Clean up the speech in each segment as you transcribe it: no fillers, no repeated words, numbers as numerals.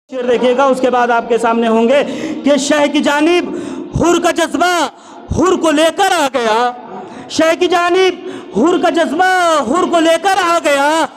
शेर देखिएगा, उसके बाद आपके सामने होंगे कि शह की जानिब हुर का जज्बा हुर को लेकर आ गया। शह की जानिब हुर का जज्बा हुर को लेकर आ गया।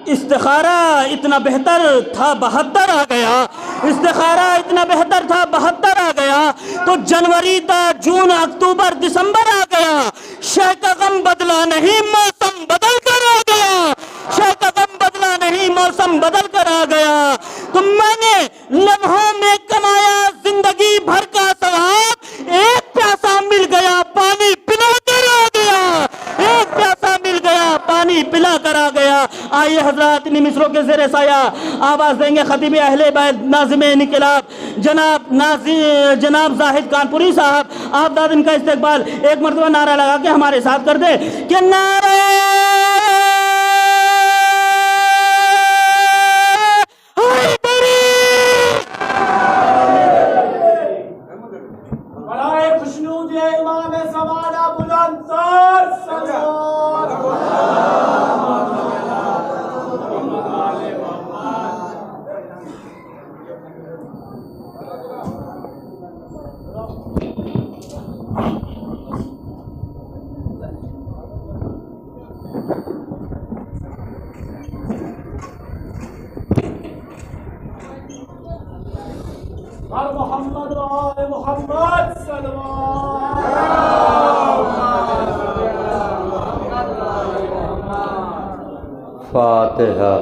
इस्तिखारा इतना बेहतर था 72 आ गया। इस्तिखारा इतना बेहतर था 72 आ गया। तो जनवरी था, जून, अक्टूबर, दिसंबर आ गया। शह का गम बदला नहीं, मौसम बदल कर आ गया। शह का गम बदला नहीं, मौसम बदल कर आ गया। तो मैंने लम्हों में कमाया जिंदगी भर का सवाब। एक प्यासा मिल गया, पानी पिला कर आ गया। एक प्यासा मिल गया, पानी पिला कर आ गया। आइए हजरात, इन मिसरों के ज़ेरे साया आवाज देंगे खतीब अहले बैत नाज़िम इनक़िलाब जनाब जाहिद कानपुरी साहब। आप दाद इनका इस्तेकबाल एक मरतबा नारा लगा के हमारे साथ कर दे कि नारा फातिहा।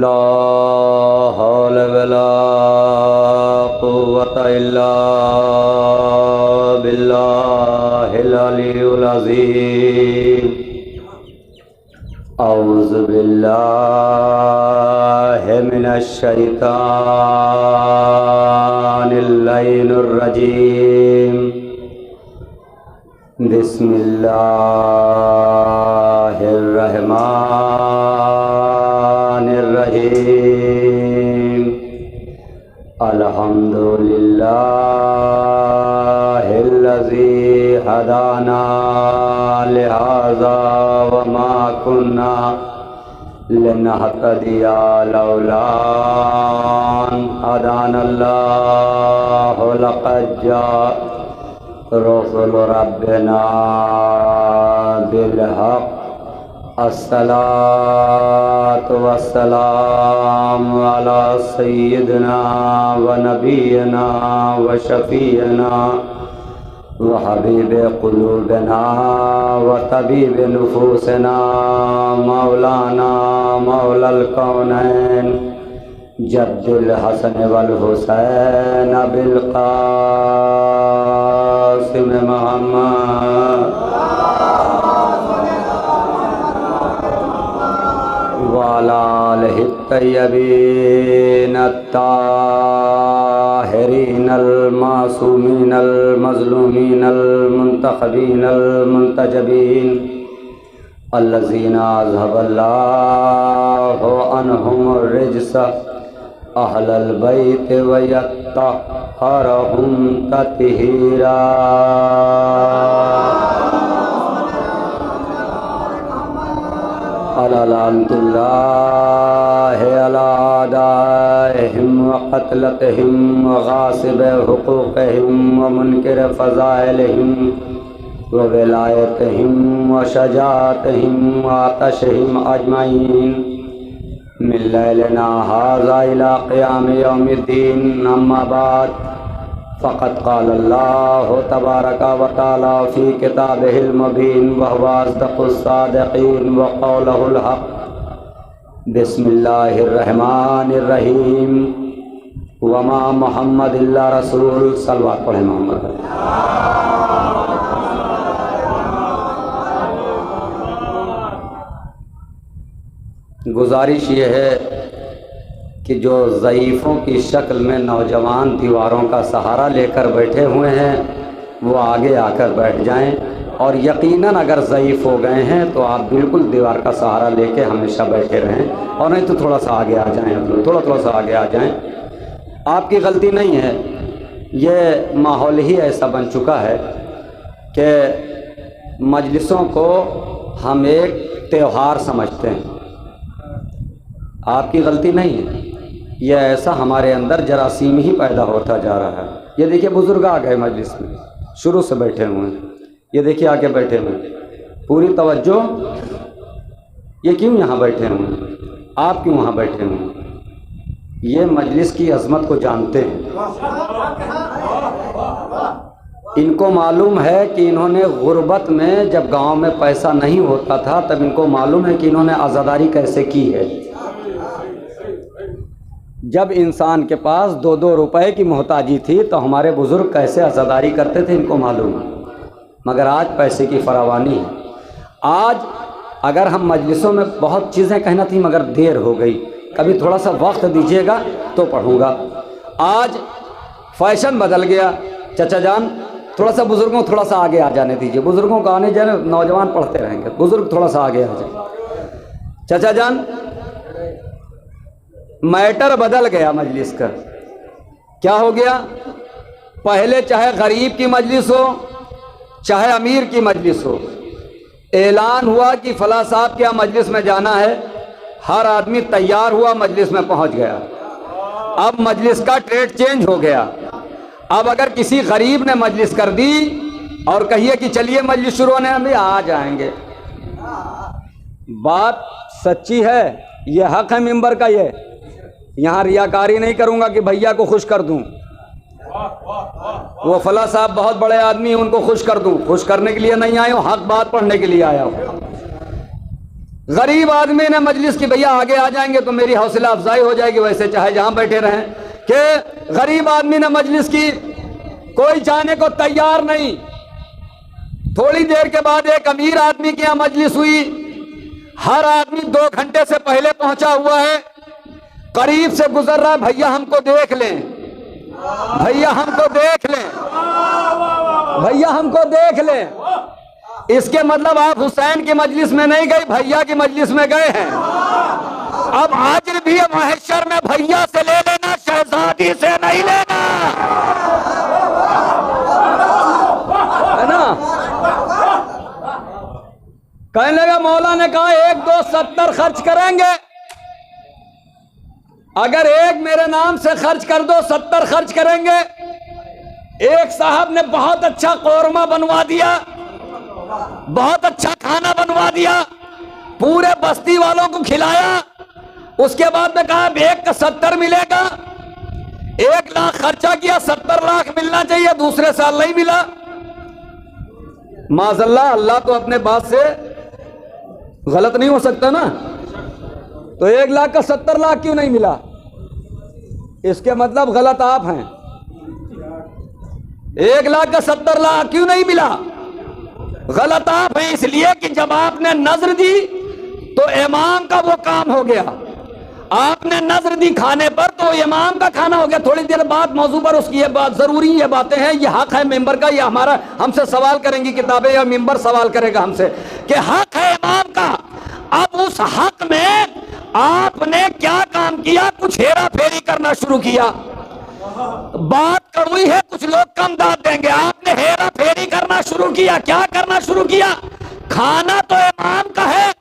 ला हौला वला कुव्वता इल्ला बिल्लाहिल अलिय्यिल अज़ीम। औज़ु बिल्लाहि मिनश शैतानिर रजीम। बिस्मिल्लाहिर रहमानिर रहीम। अल्हम्दुलिल्लाहिल्लज़ी हदाना लिहाज़ा वमा कुन्ना लिनहतदिया लौला अन हदानल्लाहु लक़द जाअ रसूलु रब्बिना बिल हक़्क़। अस्सलातु वस्सलामु अला सय्यिदिना व नबियना व शफीअना व हबीबे क़ुलूबिना व तबीबे नुफूसिना मौलाना मौलल कौनैन जद्दुल हसन वल हुसैन अबिल क़ासिम मुहम्मद वाला आलिहि तय्यबीन अत्ताहिरीन अल-मासूमीन अल-मज़लूमीन अल-मुंतखबीन अल-मुंतजबीन अल्लज़ीना अज़हबल्लाहु अन्हुमुर रिज्स अहलल बैत व यत्तहरहुम तत्हीरा। अलानतुल्लाहि अला आदाइहिम व क़त्लतिहिम व गासिब हुक़ूक़िहिम व मुनकिर फ़ज़ाइलिहिम व विलायतिहिम व शजाअतिहिम व आतशिहिम अजमईन मिन लैलिना हाज़ा इला क़ियाम यौमिद्दीन। अम्मा बाद फ़क़द क़ाल अल्लाहु तबारक व तआला फ़ी किताबिहिल मुबीन व हुवा अस्दक़ुस सादिक़ीन व क़ौलुहुल हक़्क़। बिस्मिल्लाहिर रहमानिर रहीम। वमा मुहम्मद इल्ला रसूल। सल्लल्लाहु अलैहि मोहम्मद। गुजारिश ये है कि जो ज़ईफ़ों की शक्ल में नौजवान दीवारों का सहारा लेकर बैठे हुए हैं वो आगे आकर बैठ जाएं। और यकीनन अगर ज़ईफ़ हो गए हैं तो आप बिल्कुल दीवार का सहारा लेके हमेशा बैठे रहें, और नहीं तो थोड़ा सा आगे आ जाएं, थोड़ा सा आगे आ जाएं। आपकी गलती नहीं है, ये माहौल ही ऐसा बन चुका है कि मजलिसों को हम एक त्यौहार समझते हैं। आपकी गलती नहीं है, ये ऐसा हमारे अंदर जरासीम ही पैदा होता जा रहा है। ये देखिए बुज़ुर्ग आ गए मजलिस में, शुरू से बैठे हुए हैं, ये देखिए आके बैठे हुए हैं, पूरी तवज्जो। ये क्यों यहाँ बैठे हुए हैं, आप क्यों वहाँ बैठे हुए हैं? ये मजलिस की अज़मत को जानते हैं। इनको मालूम है कि इन्होंने गुर्बत में, जब गांव में पैसा नहीं होता था तब इनको मालूम है कि इन्होंने आज़ादारी कैसे की है। जब इंसान के पास 2-2 रुपए की मोहताजी थी तो हमारे बुज़ुर्ग कैसे आज़ादारी करते थे, इनको मालूम है। मगर आज पैसे की फरावानी है। आज अगर हम मजलिसों में बहुत चीज़ें कहना थी मगर देर हो गई, कभी थोड़ा सा वक्त दीजिएगा तो पढ़ूँगा। आज फैशन बदल गया। चचा जान थोड़ा सा बुज़ुर्गों थोड़ा सा आगे आ जाने दीजिए, बुज़ुर्गों को आने जाने, नौजवान पढ़ते रहेंगे, बुज़ुर्ग थोड़ा सा आगे आ जाए। चचा जान मैटर बदल गया मजलिस का। क्या हो गया? पहले चाहे गरीब की मजलिस हो चाहे अमीर की मजलिस हो, ऐलान हुआ कि फला साहब के यहाँ मजलिस में जाना है, हर आदमी तैयार हुआ, मजलिस में पहुंच गया। अब मजलिस का ट्रेड चेंज हो गया। अब अगर किसी गरीब ने मजलिस कर दी और कहिए कि चलिए मजलिस शुरू होने में, आ जाएंगे। बात सच्ची है, ये हक है मिंबर का। ये यहाँ रियाकारी नहीं करूँगा कि भैया को खुश कर दूँ, वो फला साहब बहुत बड़े आदमी हैं, उनको खुश कर दूँ। खुश करने के लिए नहीं आया हूँ, हक बात पढ़ने के लिए आया हूँ। गरीब आदमी ने मजलिस की भैया आगे आ जाएंगे तो मेरी हौसला अफजाई हो जाएगी, वैसे चाहे जहां बैठे रहें। कि गरीब आदमी ने मजलिस की, कोई जाने को तैयार नहीं। थोड़ी देर के बाद एक अमीर आदमी की यहाँ मजलिस हुई, हर आदमी 2 घंटे से पहले पहुंचा हुआ है, करीब से गुजर रहा है, भैया हमको देख लें, भैया हमको देख लें, भैया हमको देख लें। इसके मतलब आप हुसैन की मजलिस में नहीं गए, भैया की मजलिस में गए हैं। अब आज भी महशर में भैया से ले लेना, शहजादी से नहीं लेना, है ना? कहने लगा, मौला ने कहा 1 2 70 खर्च करेंगे, अगर एक मेरे नाम से खर्च कर दो 70 खर्च करेंगे। एक साहब ने बहुत अच्छा कौरमा बनवा दिया, बहुत अच्छा खाना बनवा दिया, पूरे बस्ती वालों को खिलाया। उसके बाद में कहा 1 का 70 मिलेगा। 1 लाख खर्चा किया, 70 लाख मिलना चाहिए, दूसरे साल नहीं मिला। माज़अल्लाह, अल्लाह तो अपने बात से गलत नहीं हो सकता ना। तो 1 लाख का 70 लाख क्यों नहीं मिला? इसके मतलब गलत आप हैं। 1 लाख का 70 लाख क्यों नहीं मिला? गलत आप हैं इसलिए कि जब आपने नजर दी तो इमाम का वो काम हो गया। आपने नजर दी खाने पर तो इमाम का खाना हो गया। थोड़ी देर बाद मौजू पर उसकी ये बात जरूरी, ये बातें हैं, ये हक है मेंबर का। ये हमारा, हमसे सवाल करेंगी किताबें या मेंबर सवाल करेगा हमसे कि हक है इमाम का। अब उस हक में आपने क्या काम किया? कुछ हेरा फेरी करना शुरू किया। बात कड़वी है, कुछ लोग कम दाद देंगे। आपने हेरा फेरी करना शुरू किया। क्या करना शुरू किया? खाना तो इमाम का है,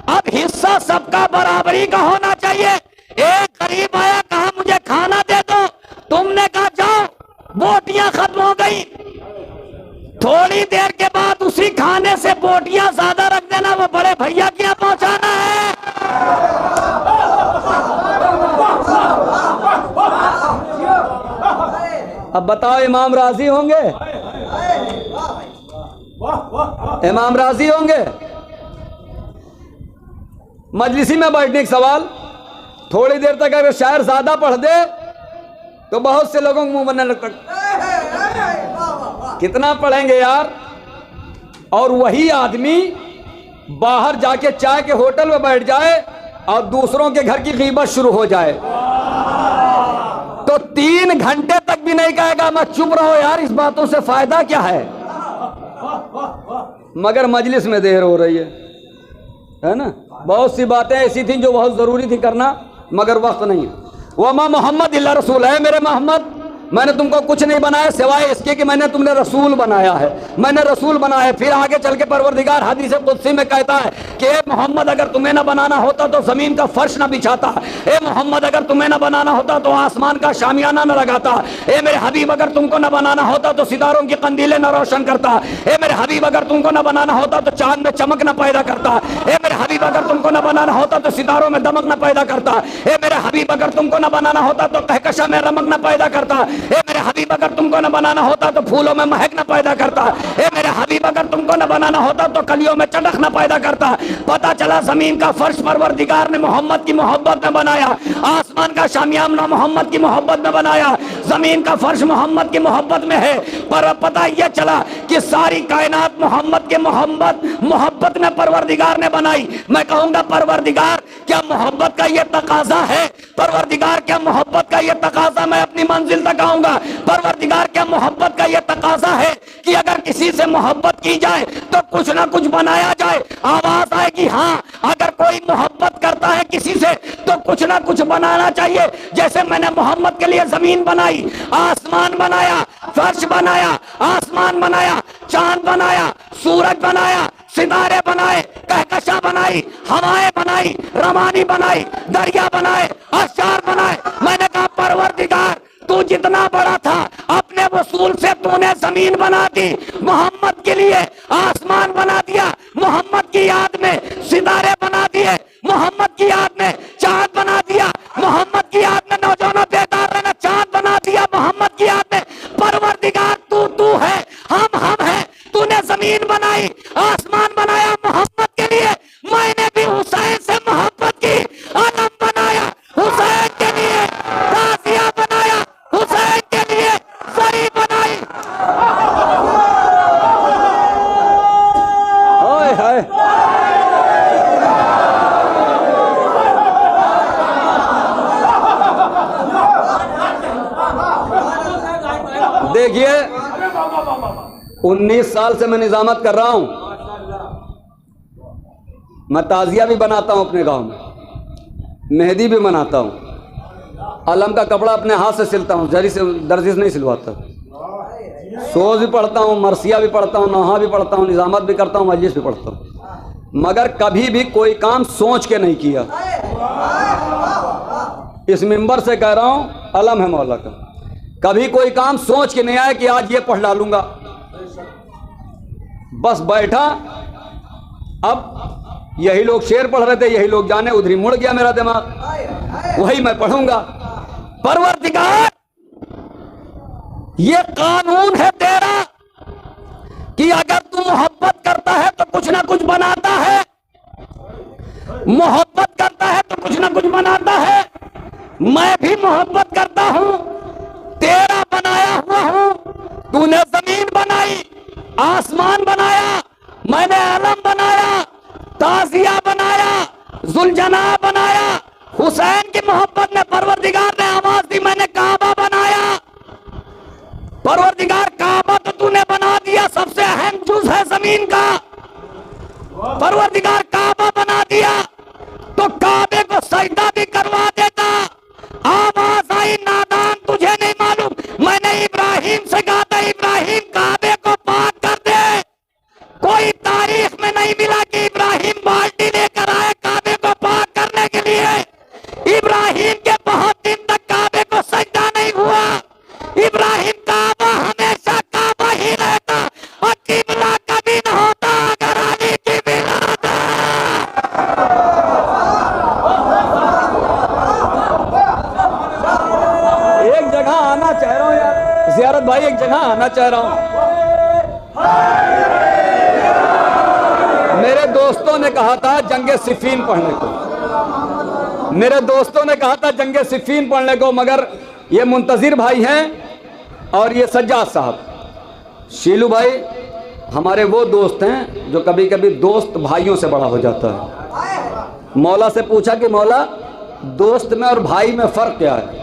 अब हिस्सा सबका बराबरी का होना चाहिए। एक गरीब आया, कहा मुझे खाना दे दो, तुमने कहा जाओ, बोटियां खत्म हो गई। थोड़ी देर के बाद उसी खाने से बोटियां ज्यादा रख देना, वो बड़े भैया के यहाँ पहुंचाना है। अब बताओ, इमाम राजी होंगे? इमाम राजी होंगे? मजलिसी में बैठने का सवाल, थोड़ी देर तक अगर शायर ज्यादा पढ़ दे तो बहुत से लोगों को मुंह बनने लगता। कितना पढ़ेंगे यार? और वही आदमी बाहर जाके चाय के होटल में बैठ जाए और दूसरों के घर की ग़ीबत शुरू हो जाए तो 3 घंटे तक भी नहीं कहेगा मैं चुप रहो यार, इस बातों से फायदा क्या है? मगर मजलिस में देर हो रही है ना। बहुत सी बातें ऐसी थी जो बहुत ज़रूरी थी करना, मगर वक्त नहीं। वमा मोहम्मद इल्ला रसूल है, मेरे मोहम्मद मैंने तुमको कुछ नहीं बनाया सिवाय इसके कि मैंने तुमने रसूल बनाया है, मैंने रसूल बनाया है। फिर आगे चल के परवरदिगार हदीस कुदसी में कहता है कि ए मोहम्मद अगर तुम्हें ना बनाना होता तो ज़मीन का फर्श ना बिछाता, ए मोहम्मद अगर तुम्हें ना बनाना होता तो आसमान का शामियाना न लगाता, ए मेरे हबीब अगर तुमको ना बनाना होता तो सितारों की कंदीलें न रोशन करता, ए मेरे हबीब अगर तुमको ना बनाना होता तो चांद में चमक न पैदा करता, ए मेरे हबीब अगर तुमको ना बनाना होता तो सितारों में दमक न पैदा करता, ए मेरे हबीब अगर तुमको ना बनाना होता तो कहकशा में रमक न पैदा करता, ए मेरे हबीब अगर तुमको न बनाना होता तो फूलों में महक न पैदा करता, ए मेरे हबीब अगर तुमको न बनाना होता तो कलियों में चटक न पैदा करता। पता चला जमीन का फर्श परवरदिगार ने मोहम्मद की मोहब्बत में बनाया, आसमान का शामियाना मोहम्मद की मोहब्बत में बनाया, जमीन का फर्श मोहम्मद की मोहब्बत में है। पर पता यह चला कि सारी कायनात मोहम्मद के मोहब्बत में परवरदिगार ने बनाई। मैं कहूंगा परवरदिगार क्या मोहब्बत का यह तकाजा है? परवरदिगार क्या मोहब्बत का यह तकाजा मैं अपनी मंजिल तक आऊंगा? परवरदिगार क्या मोहब्बत का यह तकाजा है कि अगर किसी से मोहब्बत की जाए तो कुछ ना कुछ बनाया जाए? आवाज आएगी हाँ, अगर कोई मोहब्बत करता है किसी से तो कुछ ना कुछ बनाना चाहिए। जैसे मैंने मोहम्मद के लिए जमीन बनाई, आसमान बनाया, फर्श बनाया, आसमान बनाया, चांद बनाया, सूरज बनाया, सितारे बनाए, कहकशा बनाई, हवाएं बनाई, रवानी बनाई, दरिया बनाए, अशार बनाए। मैंने कहा परवरदिगार तू जितना बड़ा था अपने वसूल से तूने जमीन बना दी, मोहम्मद के लिए आसमान बना दिया, मोहम्मद की याद में सितारे बना दिए, मोहम्मद की याद में चांद बना दिया, मोहम्मद की याद में नौजवानों बेदार रहना चांद बना दिया, मोहम्मद की याद में। परवरदिगार तू है, हम हैं। तूने जमीन बनाई, आसमान बनाया मोहम्मद के लिए, मैंने भी हुसैन से मोहब्बत की, आलम बनाया हुसैन के लिए, ताज़िया बनाया हुसैन के लिए, सही बनाई। हाय हाय देखिए 19 साल से मैं निजामत कर रहा हूं। मैं ताजिया भी बनाता हूं अपने गांव में, मेहंदी भी बनाता हूं, अलम का कपड़ा अपने हाथ से सिलता हूं, जरी से दर्जी से नहीं सिलवाता। सोज भी पढ़ता हूं, मरसिया भी पढ़ता हूं, नौहा भी पढ़ता हूं, निजामत भी करता हूं, मजलिस भी पढ़ता हूं, मगर कभी भी कोई काम सोच के नहीं किया। इस मिंबर से कह रहा हूं, अलम है मौला का, कभी कोई काम सोच के नहीं आया कि आज ये पढ़ डालूंगा। बस बैठा, अब यही लोग शेर पढ़ रहे थे, यही लोग जाने, उधरी मुड़ गया मेरा दिमाग, वही मैं पढ़ूंगा। परवरदिगार ये कानून है तेरा कि अगर तू मोहब्बत करता है तो कुछ ना कुछ बनाता है, मोहब्बत करता है तो कुछ ना कुछ बनाता है। मैं भी मोहब्बत करता हूं, तेरा बनाया हुआ हूं। तूने जमीन बनाई, आसमान बनाया, मैंने आलम बनाया, ताजिया बनाया, जुलजना बनाया, हुसैन की मोहब्बत में परवरदिगार ने आवाज दी, मैंने काबा बनाया। परवरदिगार काबा तो तूने बना दिया, सबसे अहम जुज है जमीन का। परवरदिगार काबा बना दिया तो काबे को सजदा भी करवा देता। आवाज आई नादान तुझे नहीं मालूम, मैंने इब्राहिम से कहा था इब्राहिम काबे को पाक कर दे। कोई तारीख में नहीं मिला कि इब्राहिम बाल्टी लेकर आए काबे को पाक करने के लिए। इब्राहिम के बहुत दिन तक काबे को सजदा नहीं हुआ। इब्राहिम काबा हमेशा काबा ही रहता और किबला कभी न होता अगर अली की बिलाद। एक जगह आना चाह रहा हूं यार, जियारत भाई एक जगह आना चाह रहा हूं। मेरे दोस्तों ने कहा था जंगे सिफीन पढ़ने को, मेरे दोस्तों ने कहा था जंगे सिफीन पढ़ने को, मगर ये मुंतजिर भाई हैं और ये सज्जाद साहब, शीलू भाई हमारे वो दोस्त हैं जो कभी कभी दोस्त भाइयों से बड़ा हो जाता है। मौला से पूछा कि मौला दोस्त में और भाई में फ़र्क क्या है?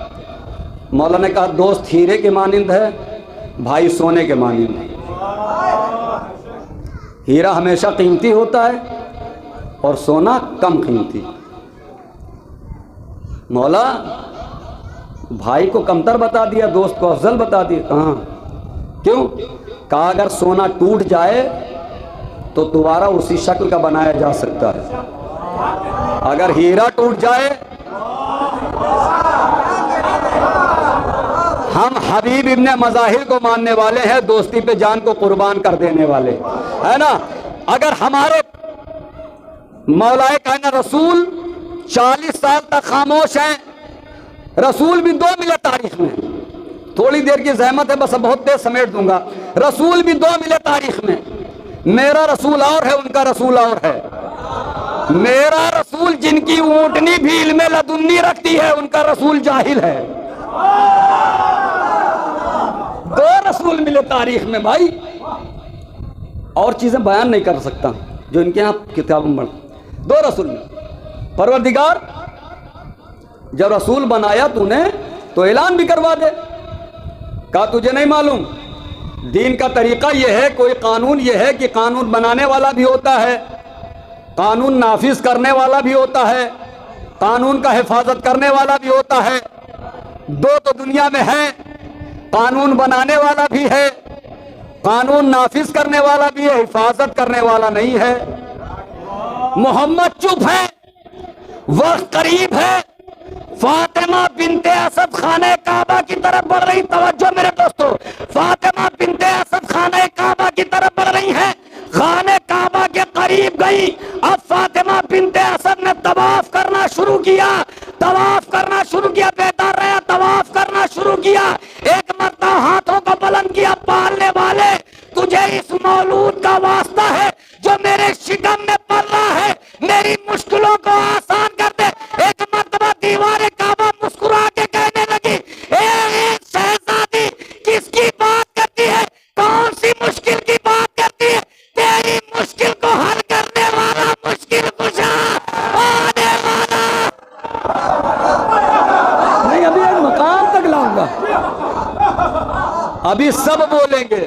मौला ने कहा दोस्त हीरे के मानिंद है, भाई सोने के मानिंद है। हीरा हमेशा कीमती होता है और सोना कम कीमती। मौला भाई को कमतर बता दिया, दोस्त को अफजल बता दिया। कहाँ? क्यों? कहा अगर सोना टूट जाए तो दोबारा उसी शक्ल का बनाया जा सकता है, अगर हीरा टूट जाए। हम हबीब इब्ने मज़ाहिर को मानने वाले हैं, दोस्ती पे जान को कुर्बान कर देने वाले, है ना। अगर हमारे मौलाए कायनात रसूल 40 साल तक खामोश हैं, रसूल भी 2 मिले तारीख में, थोड़ी देर की जहमत है, बस बहुत तेज समेट दूंगा। रसूल भी 2 मिले तारीख में, मेरा रसूल और है, उनका रसूल और है। मेरा रसूल जिनकी ऊंटनी भी इल्मे लदुन्नी रखती है, उनका रसूल जाहिल है। 2 रसूल मिले तारीख में भाई, और चीजें बयान नहीं कर सकता जो इनके यहाँ किताबों में। 2 रसूल मिले। परवरदिगार जब रसूल बनाया तूने तो ऐलान भी करवा दे। कहा तुझे नहीं मालूम दीन का तरीका यह है, कोई कानून यह है कि कानून बनाने वाला भी होता है, कानून नाफिज करने वाला भी होता है, कानून का हिफाजत करने वाला भी होता है। 2 तो दुनिया में है, कानून बनाने वाला भी है, कानून नाफिज करने वाला भी है, हिफाजत करने वाला नहीं है। मोहम्मद चुप है, वक्त करीब है। फातिमा बिनते असद खाने काबा की तरफ बढ़ रही, तवज्जो मेरे दोस्तों, फातिमा बिनते असद खाने काबा की तरफ बढ़ रही है, खाने काबा के करीब गई। अब फातिमा बिनते असद ने तवाफ करना शुरू किया, तवाफ करना शुरू किया, बेहतर रहा, तवाफ करना शुरू किया। एक मरतबा हाथों को बुलंद किया, पालने वाले तुझे इस मौलूद का वास्ता है जो मेरे शिकम में पल रहा है, मेरी मुश्किलों को आसान कर दे। एक मरतबा दीवारे काबा मुस्कुरा के कहने लगी, ए शहजादी किसकी बात करती है, कौन सी मुश्किल की बात करती है, तेरी मुश्किल को हल करने वाला मुश्किल कुशा आने वाला। नहीं, अभी एक मकाम तक लाऊंगा, अभी सब बोलेंगे।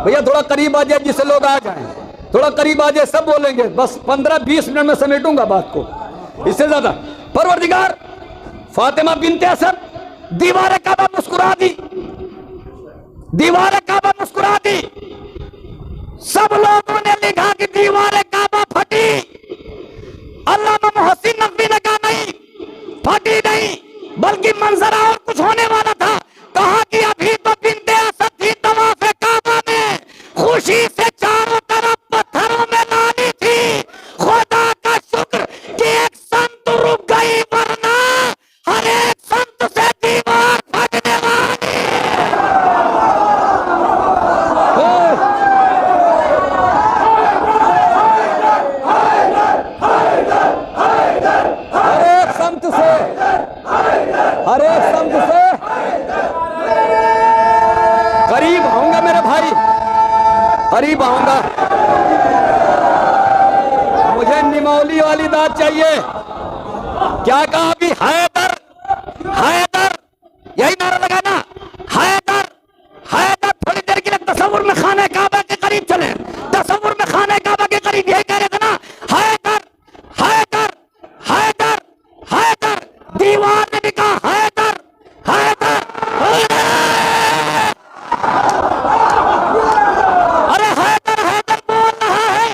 भैया थोड़ा करीब आ जाए, जिससे लोग आ जाएं, थोड़ा करीब आ जाए, सब बोलेंगे। बस 15-20 मिनट में समेटूंगा बात को, इससे ज्यादा। परवरदिगार फातिमा बिनते असद दीवारे काबा मुस्कुरा दी, दीवारे काबा मुस्कुरा दी। सब लोगों ने लिखा कि दीवारे काबा फटी। अल्लामा मोहसिन नकवी ने कहा नहीं, फटी नहीं, बल्कि मंजर और कुछ होने वाला था। कहा कि अभी तो बिनते असद थी तवाफ़े काबा में, खुशी से चारों तरफ पत्थरों में लाली थी। खुदा का शुक्र कि एक संत रुक गई, वरना हर एक संत से दीवार फटने वाली। हर एक संत से, हर एक संत से करीब आऊंगा मेरे भाई, करीब आऊंगा। मुझे निमौली वाली दाद चाहिए। क्या कहा अभी? हैदर, हैदर, यही नारा लगाना, हैदर, हैदर। थोड़ी देर के लिए तसव्वुर में खाने काबा के करीब चले, तसव्वुर में खाने काबा के करीब, यही कह रहे थे ना, हैदर, हैदर, हैदर, हैदर। दीवार ने भी कहा हैदर, हैदर, अरे हैदर, हैदर बोल रहा है,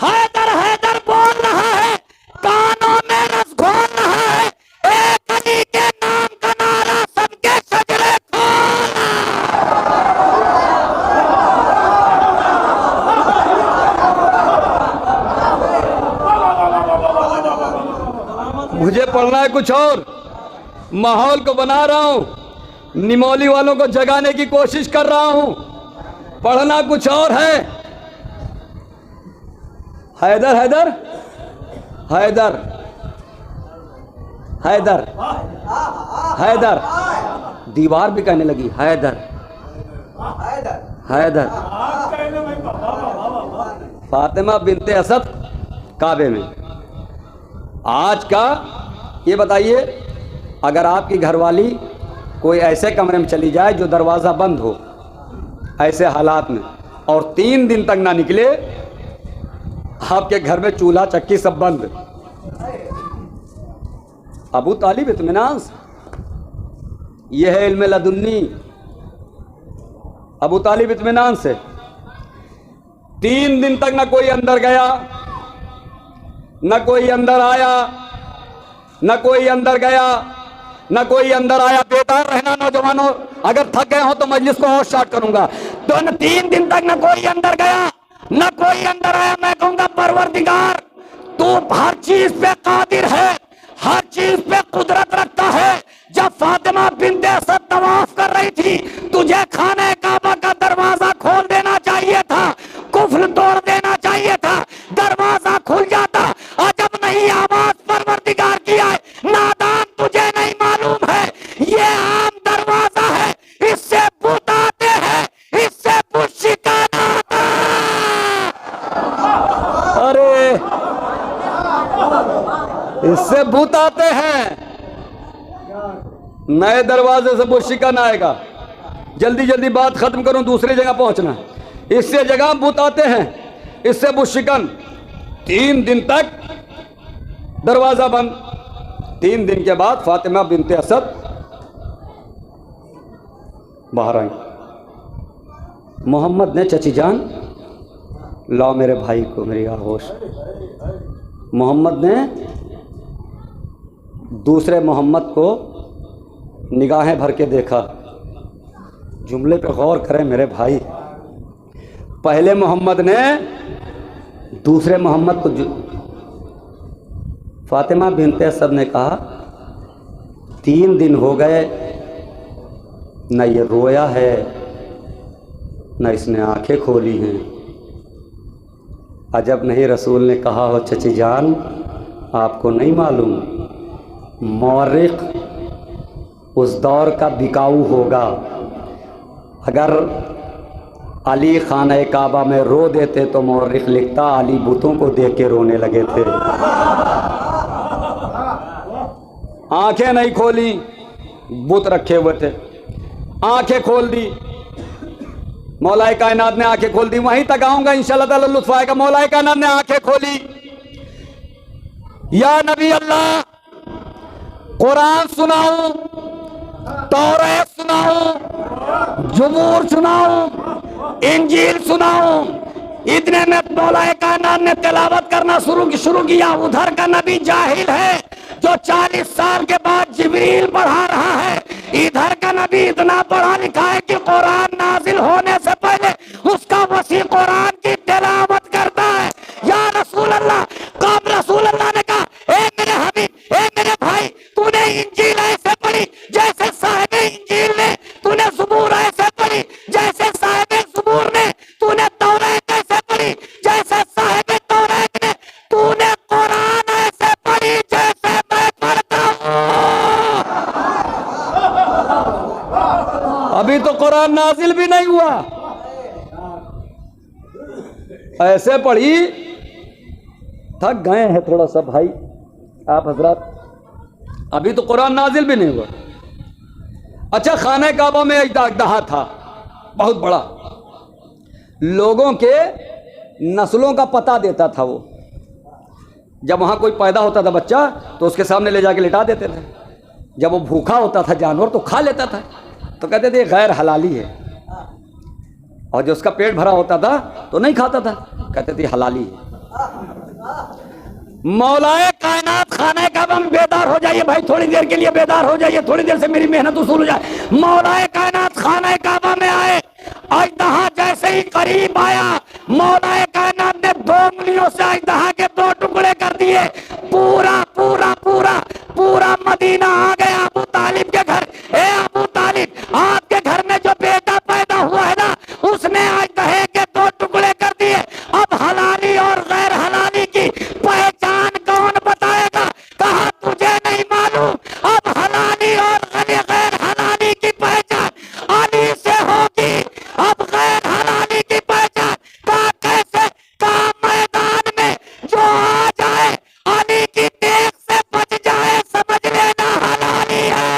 हैदर, हैदर बोल रहा है, कानों में रस घोल रहा है। एक अली के नाम का नारा सबके सजरे खोलना। मुझे पढ़ना है कुछ और, माहौल को बना रहा हूं, निमौली वालों को जगाने की कोशिश कर रहा हूं, पढ़ना कुछ और है। हैदर, हैदर, हैदर, हैदर, हैदर। दीवार भी कहने लगी हैदर, हैदर। फातिमा बिनते असद काबे में। आज का ये बताइए, अगर आपकी घरवाली कोई ऐसे कमरे में चली जाए जो दरवाज़ा बंद हो, ऐसे हालात में, और 3 दिन तक ना निकले, आपके घर में चूल्हा चक्की सब बंद। अबू तालिब इत्मीनान से, यह है इल्म लदुन्नी। अबू तालिब इत्मीनान से 3 दिन तक न कोई अंदर गया, न कोई अंदर आया, न कोई अंदर गया, न कोई अंदर आया। बेदार रहना नौजवानों, अगर थक गए हो तो मजलिस को और स्टार्ट करूंगा। तो 3 दिन तक न कोई अंदर गया, न कोई अंदर आया। मैं कहूंगा परवरदिगार तू हर चीज पे कादिर है, हर चीज पे कुदरत रखता है। जब फातिमा बिन्ते असद तवाफ कर रही थी, तुझे खाने काबा का दरवाजा खोल देना चाहिए था, कुफ्र तोड़ देना चाहिए था, दरवाजा खुल जाता। अजब नहीं आवाज परवरदिगार की आए, नादान तुझे नहीं मालूम है ये आम दरवाजा है, इससे बुत आते हैं, इससे बुत शिकाना आता। अरे इससे भूत आते हैं, नए दरवाजे से बुत शिकन आएगा। जल्दी जल्दी बात खत्म करूं, दूसरी जगह पहुंचना। इससे जगह भूत आते हैं, इससे बुत शिकन। 3 दिन तक दरवाजा बंद। 3 दिन के बाद फातिमा बिन्ते असद बाहर आई। मोहम्मद ने, चची जान लाओ मेरे भाई को, मेरी आगोश। मोहम्मद ने दूसरे मोहम्मद को निगाहें भर के देखा। जुमले पे गौर करें मेरे भाई। पहले मोहम्मद ने दूसरे मोहम्मद को, फातिमा बिन्ते असद ने कहा 3 दिन हो गए, न ये रोया है न इसने आंखें खोली हैं। अजब नहीं रसूल ने कहा हो चची जान आपको नहीं मालूम, मौरिक उस दौर का बिकाऊ होगा। अगर अली खाना काबा में रो देते तो मौरिक लिखता अली बुतों को देख के रोने लगे थे। आंखें नहीं खोली, बुत रखे हुए थे। आंखें खोल दी, मौलाए कायनात ने आंखें खोल दी। वहीं तक आऊंगा इंशाअल्लाह ताला, लुत्फ आएगा। मौलाए कायनात ने आंखें खोली। या नबी अल्लाह, कुरान सुनाऊं, तौरात सुनाऊं, ज़बूर सुनाऊं, इंजील सुनाऊं। इतने में मौलाए कायनात ने तिलावत करना शुरू किया। उधर का नबी जाहिल है जो 40 साल के बाद जिब्रील पढ़ा रहा है, इधर का नबी इतना पढ़ा लिखा है कि कुरान नाजिल होने से पहले उसका वसी कुरान की तिलावत करता है। या रसूल अल्लाह, कब रसूल अल्लाह ने कहा ए मेरे हबीब, ए मेरे भाई, तूने इंजील ऐसे पढ़ी जैसे साहिब इंजील ने, तूने ज़बूर ऐसे पढ़ी जैसे साहिब ज़बूर ने, तूने तौरात ऐसे पढ़ी जैसे साहिब तौरात ने, तूने कुरान ऐसे पढ़ी जैसे मैं पढ़ता हूँ। अभी तो कुरान नाजिल भी नहीं हुआ, ऐसे पढ़ी। थक गए हैं थोड़ा सा भाई आप हजरात, अभी तो कुरान नाजिल भी नहीं हुआ। अच्छा, खाने काबा में एक दागदहा था बहुत बड़ा, लोगों के नस्लों का पता देता था वो। जब वहाँ कोई पैदा होता था बच्चा तो उसके सामने ले जाके लिटा देते थे। जब वो भूखा होता था जानवर तो खा लेता था, तो कहते थे गैर हलाली है। और जो उसका पेट भरा होता था तो नहीं खाता था, कहते थे हलाली है। मौलाए कायनात खाने का बम बेदार हो जाइए भाई, थोड़ी देर के लिए बेदार हो जाइए, थोड़ी देर से मेरी मेहनत उसूल हो जाए। मौलाए कायनात खाने काबा में आए, अजदहा जैसे ही करीब आया, मौलाए कायनात ने 2 उंगलियों से अजदहा के 2 टुकड़े कर दिए। पूरा पूरा पूरा पूरा मदीना आ गया अबू तालिब के घर। ए अबू तालिब, आपके घर में जो बेटा पैदा हुआ है ना, उसने अजदहे के 2 टुकड़े कर दिए। अब हलाली और गैर हलाली की पहचान कौन बताएगा? कहा तुझे नहीं मालूम? अब हलाली और गैर हलाली की पहचान अली से होगी। अब गैर हलाली की पहचान का कैसे? का मैदान में जो आ जाए अली की देख से बच जाए, समझ लेना हलाली है।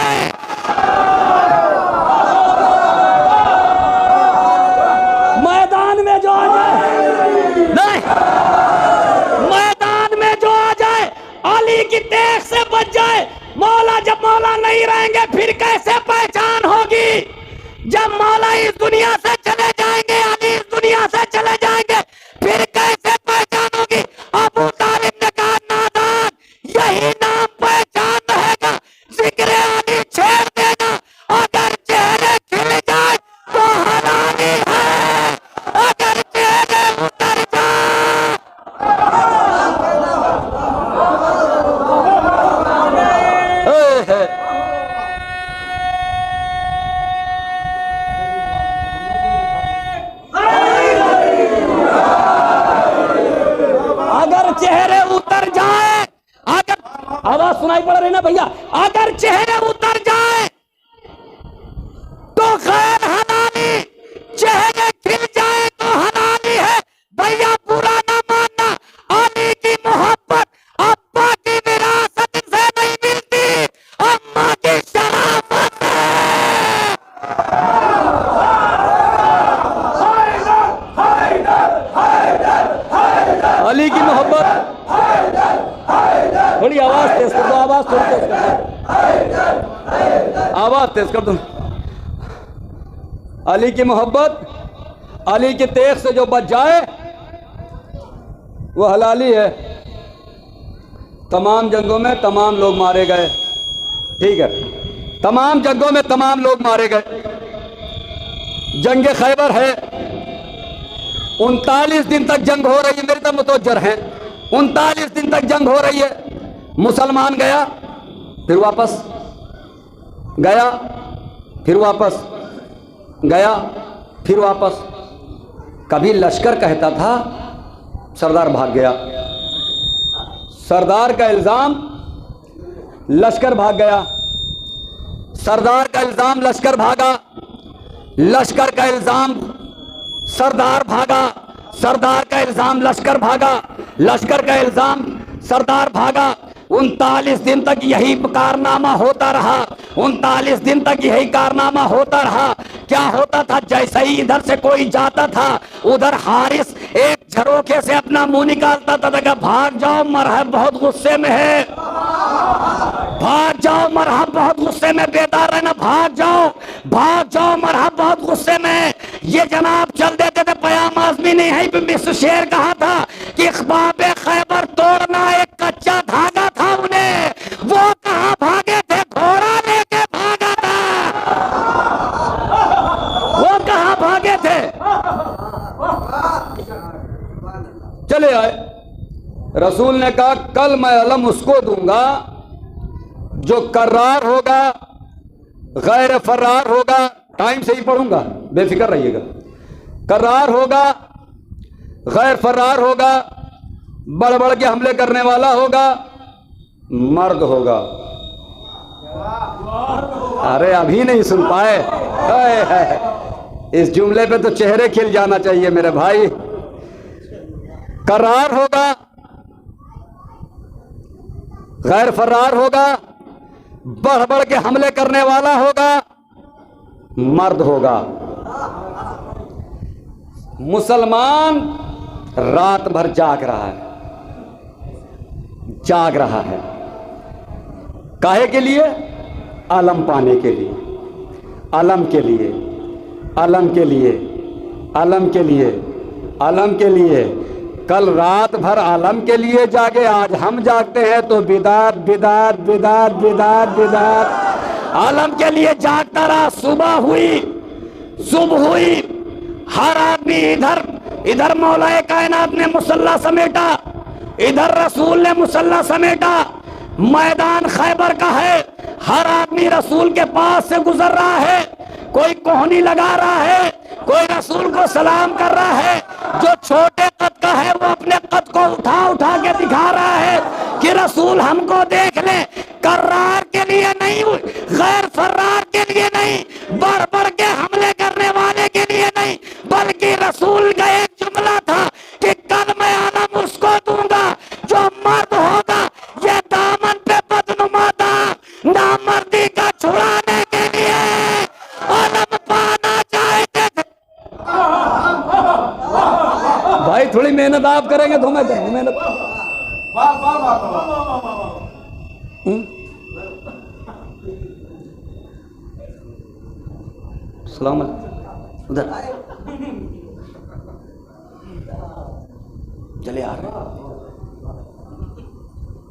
कैसे पहचान होगी जब मौला इस दुनिया से चले जाएंगे, अली इस दुनिया से चले जाएंगे, फिर कैसे पहचान होगी? अबू तालिब ने कहा नादान, यही नाम पहचान रहेगा, जिक्र अली छेड़ देना, अगर चेहरे खिल जाए तो हलाली है, अगर चेहरे उतर जाए। अगर चेहरे उतर जाए, अगर आवाज सुनाई पड़ रही ना भैया, अगर चेहरे उतर जाए तो गैर हलाली, चेहरे खिल जाए तो हलाली है। भैया बुरा ना मानना, अली की मोहब्बत अब्बा की विरासत से नहीं मिलती, अम्मा की शराफत है। अली की मोहब्बत, थोड़ी आवाज तेज कर दो, आवाज थोड़ी तेज कर दो, आवाज तेज कर दो। अली की मोहब्बत, अली की तेज से जो बच जाए वो हलाली है। तमाम जंगों में तमाम लोग मारे गए, ठीक है, तमाम जंगों में तमाम लोग मारे गए। जंग खैबर है, 39 दिन तक जंग हो रही है, मेरे तक मुतवज्जर हैं, 39 दिन तक जंग हो रही है। मुसलमान गया फिर वापस गया, फिर वापस गया, फिर वापस। कभी लश्कर कहता था सरदार भाग गया, सरदार का इल्जाम लश्कर भाग गया, सरदार का इल्जाम लश्कर भागा, लश्कर का इल्जाम सरदार भागा, सरदार का इल्जाम लश्कर भागा, लश्कर का इल्जाम सरदार भागा। 39 दिन तक यही कारनामा होता रहा, 39 दिन तक यही कारनामा होता रहा। क्या होता था, जैसे ही इधर से कोई जाता था उधर हारिस एक झरोखे से अपना मुंह निकालता था, कि भाग जाओ मरहब बहुत गुस्से में है, भाग जाओ मरहब बहुत गुस्से में, बेदार रहना, भाग जाओ मरहब बहुत गुस्से में। ये जनाब चल देते थे। पयाम आज़मी ने यहीं पे मिस्र शेर कहा था कि ख्वाब खैबर तोड़ना एक कच्चा धागा था उन्हें, वो कहां भागे थे, घोड़ा लेके भागा था, वो कहां भागे थे, चले आए। रसूल ने कहा कल मैं अलम उसको दूंगा जो कर्रार होगा, गैर फर्रार होगा। टाइम से ही पढ़ूंगा, बेफिक्र रहिएगा। कर्रार होगा, गैर फर्रार होगा, बढ़ बढ़ के हमले करने वाला होगा, मर्द होगा। अरे अभी नहीं सुन पाए, इस जुमले पे तो चेहरे खिल जाना चाहिए मेरे भाई। कर्रार होगा, गैर फर्रार होगा, बढ़ बढ़ के हमले करने वाला होगा, मर्द होगा। मुसलमान रात भर जाग रहा है, जाग रहा है, काहे के लिए? आलम पाने के लिए, आलम के लिए, आलम के लिए, आलम के लिए, आलम के लिए। कल रात भर आलम के लिए जागे, आज हम जागते हैं तो बिदात बिदात बिदात बिदात बिदात। आलम के लिए जागता रहा, सुबह हुई, हर आदमी इधर मौलाए कायनात ने मुसल्ला समेटा, इधर रसूल ने मुसल्ला समेटा। मैदान खैबर का है, हर आदमी रसूल के पास से गुजर रहा है, कोई कोहनी लगा रहा है, कोई रसूल को सलाम कर रहा है। जो छोटे कद का है वो अपने कद को उठा के दिखा रहा है कि रसूल हमको देख ले। कर्रार के लिए नहीं, गैर फर्रार के लिए नहीं, बढ़ बढ़ के हमले करने वाले के लिए नहीं, बल्कि रसूल का एक जुमला था कि कल मैं आलम उसको दूंगा जो मर्द होगा। ये दामन पे बदनुमा था, नामर्दी का छुड़ाने के लिए आलम पाना चाहते थे। भाई थोड़ी मेहनत आप करेंगे तो मैं करूंगा मेहनत। सलाम अलैकुम। उधर चले आ रहे,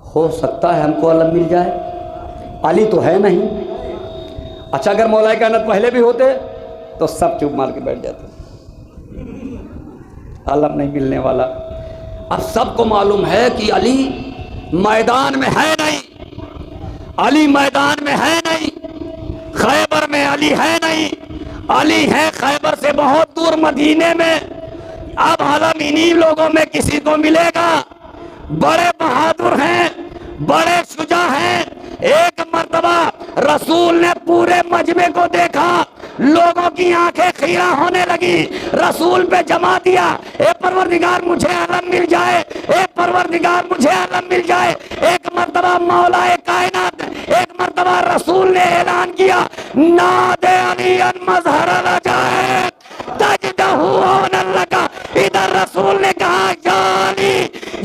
हो सकता है हमको अलम मिल जाए, अली तो है नहीं। अच्छा, अगर मौलाए कायनात पहले भी होते तो सब चुप मार के बैठ जाते, अलम नहीं मिलने वाला। अब सबको मालूम है कि अली मैदान में है नहीं, अली मैदान में है नहीं, खैबर में अली है नहीं, अली है खैबर से बहुत दूर मदीने में। अब अलम इन्हीं लोगों में किसी को मिलेगा। बड़े बहादुर हैं, बड़े शुजा हैं। एक मर्तबा रसूल ने पूरे मजमे को देखा, लोगों की आंखें खीरा होने लगी, रसूल पे जमा दिया, ए परवरदिगार मुझे अलम मिल जाए, ए परवरदिगार मुझे अलम मिल जाए। एक मर्तबा मौलाए कायनात, एक मर्तबा रसूल ने ऐलान किया, नादे अलियन मज़हर रजाए तजदहु औनन लका। इधर रसूल ने कहा यानी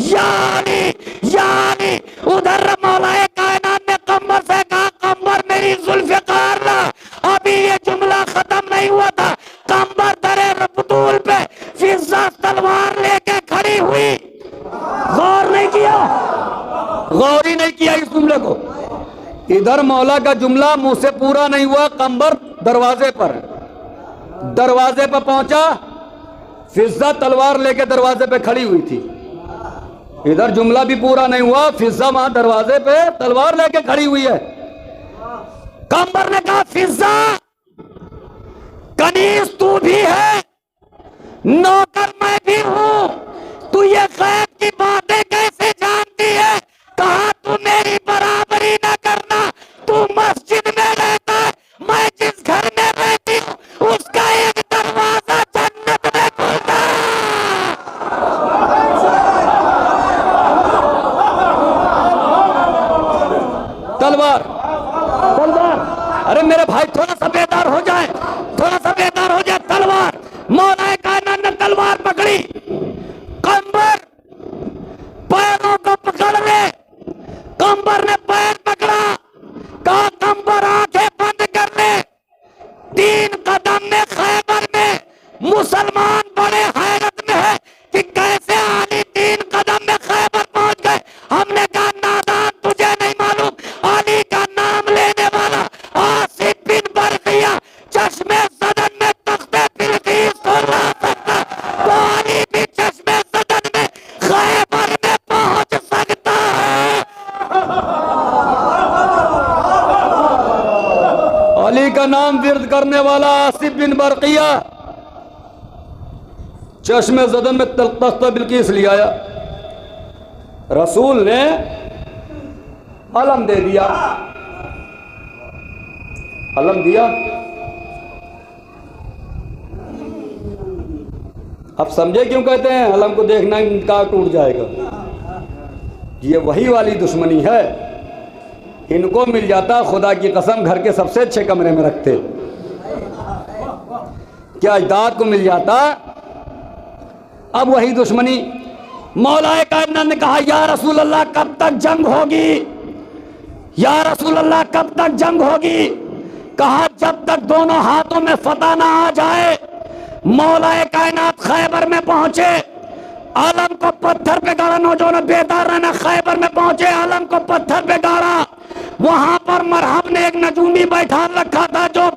यानी यानी, उधर मौलाए कायनात ने कंबर से कहा कंबर मेरी जुल्फ़िकार ला। अभी ये जुमला खत्म नहीं हुआ था, कंबर दरे बतूल पे फिज़ा तलवार लेके खड़ी हुई। गौर नहीं किया, गौर ही नहीं किया इस जुमले को। इधर मौला का जुमला मुंह से पूरा नहीं हुआ, कंबर दरवाजे पर पहुंचा, फिज़ा तलवार लेके दरवाजे पे खड़ी हुई थी। इधर जुमला भी पूरा नहीं हुआ, फिज़ा वहां दरवाजे पे तलवार लेके खड़ी हुई है। कंबर ने कहा फिज़ा कनीज तू भी है, नौकर मैं भी हूं, तू ये गैब की बातें कैसे जानती है? कहा तू मेरी बराबरी न करना, तू मस्जिद में रहता है, मैं जिस घर में रहती हूँ उसका एक दरवाजा जन्नत में खुलता है। तलवार तलवार, अरे मेरे भाई थोड़ा सा बेदार हो जाए, थोड़ा सा बेदार हो जाए। तलवार, मौलाए कायनात ने तलवार पकड़ी, कंबर पैरों को पकड़ ले। कंबर ने पैर पकड़ा, कहा कंबर आंखें बंद कर ले। 3 कदम में खैबर में मुसलमान बड़े हैरत में है कि कैसे अली 3 कदम में खैबर पहुंच गए। हमने कहा नादान, तुझे नहीं मालूम, अली का नाम लेने वाला आसिफ बिन बरकिया चश्मे सदन में तख्ते बिल्कीस को ला सकता, तो अली भी चश्मे सदन में खैबर में पहुंच सकता है। अली का नाम विर्द करने वाला आसिफ बिन बरकिया चश्मे सदन में तख्ता बिल्कीस ले आया। रसूल ने अलम दे दिया, अलम दिया। अब समझे क्यों कहते हैं अलम को देखना निकाह टूट जाएगा? ये वही वाली दुश्मनी है। इनको मिल जाता, खुदा की कसम घर के सबसे अच्छे कमरे में रखते, क्या अजदाद को मिल जाता। अब वही दुश्मनी। मौलाए कायनात ने कहा या रसूल अल्लाह कब तक जंग होगी, या रसूल अल्लाह कब तक जंग होगी? कहा जब तक दोनों हाथों में फतह ना आ जाए। मौलाए कायनात खैबर में पहुंचे, आलम को पत्थर पे गाड़ा। नौजवान बेदार रहना, खैबर में पहुंचे, आलम को पत्थर पे गाड़ा। वहां पर मरहब ने एक नजूमी बैठा रखा था जो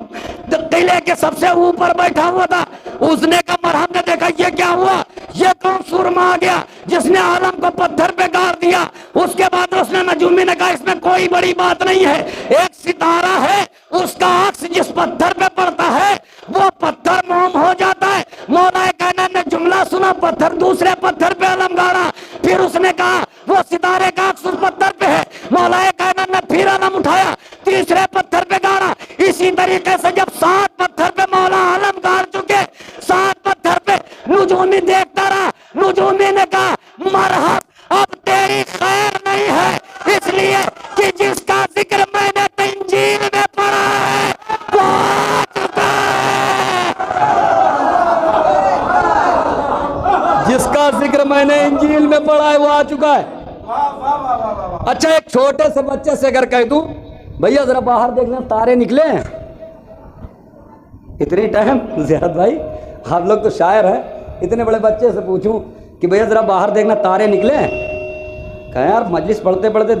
किले के सबसे ऊपर बैठा हुआ था। उसने का मरहब ने देखा ये क्या हुआ, ये कौन सुरमा आ गया जिसने आलम को पत्थर पे गाड़ दिया। उसके बाद उसने नजूमी ने कहा इसमें कोई बड़ी बात नहीं है, एक सितारा है, उसका अक्स जिस पत्थर पे पड़ता है वो पत्थर मोम हो जाता है। मौलाए कायनात ने जुमला सुना, पत्थर दूसरे पत्थर पे अलम गाड़ा। फिर उसने कहा वो सितारे का अक्स उस पत्थर पे है। मौलाए कायनात ने फिर अलम उठाया, तीसरे पत्थर पे गाड़ा। इसी तरीके से जब 7 पत्थर पे मौला आलम गाड़ चुके, 7 पत्थर पे नुजूमी देखता रहा। नुजूमी ने कहा मरहब अब तेरी खैर नहीं है, इसलिए कि जिसका जिक्र मैंने इंजील में पढ़ा है वो आ चुका है। जिसका जिक्र मैंने इंजील में पढ़ा है वो आ चुका है। अच्छा, एक छोटे से बच्चे से अगर कह दूं भैया जरा बाहर देख लें तारे निकले हैं, इतनी टाइम ज़ियारत भाई, आप लोग तो शायर हैं। इतने बड़े बच्चे से पूछूं कि भैया ज़रा बाहर देखना तारे निकले हैं, कहें यार मजलिस पढ़ते पढ़ते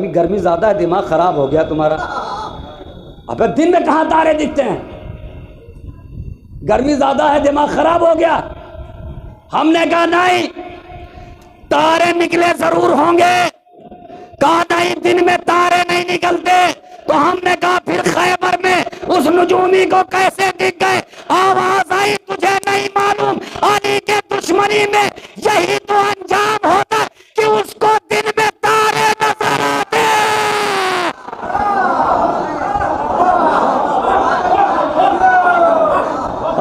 गर्मी ज़्यादा है, दिमाग ख़राब हो गया तुम्हारा। अबे दिन में कहाँ तारे दिखते हैं, गर्मी ज़्यादा है, दिमाग ख़राब हो गया। हमने कहा नहीं, तारे निकले ज़रूर होंगे। कहा नहीं, दिन में तारे नहीं निकलते। तो हमने कहा फिर खैबर में उस नजूमी को कैसे दिख गए? आवाज आई, तुझे नहीं मालूम, अली के दुश्मनी में यही तो अंजाम होता कि उसको दिन में तारे नजर आते।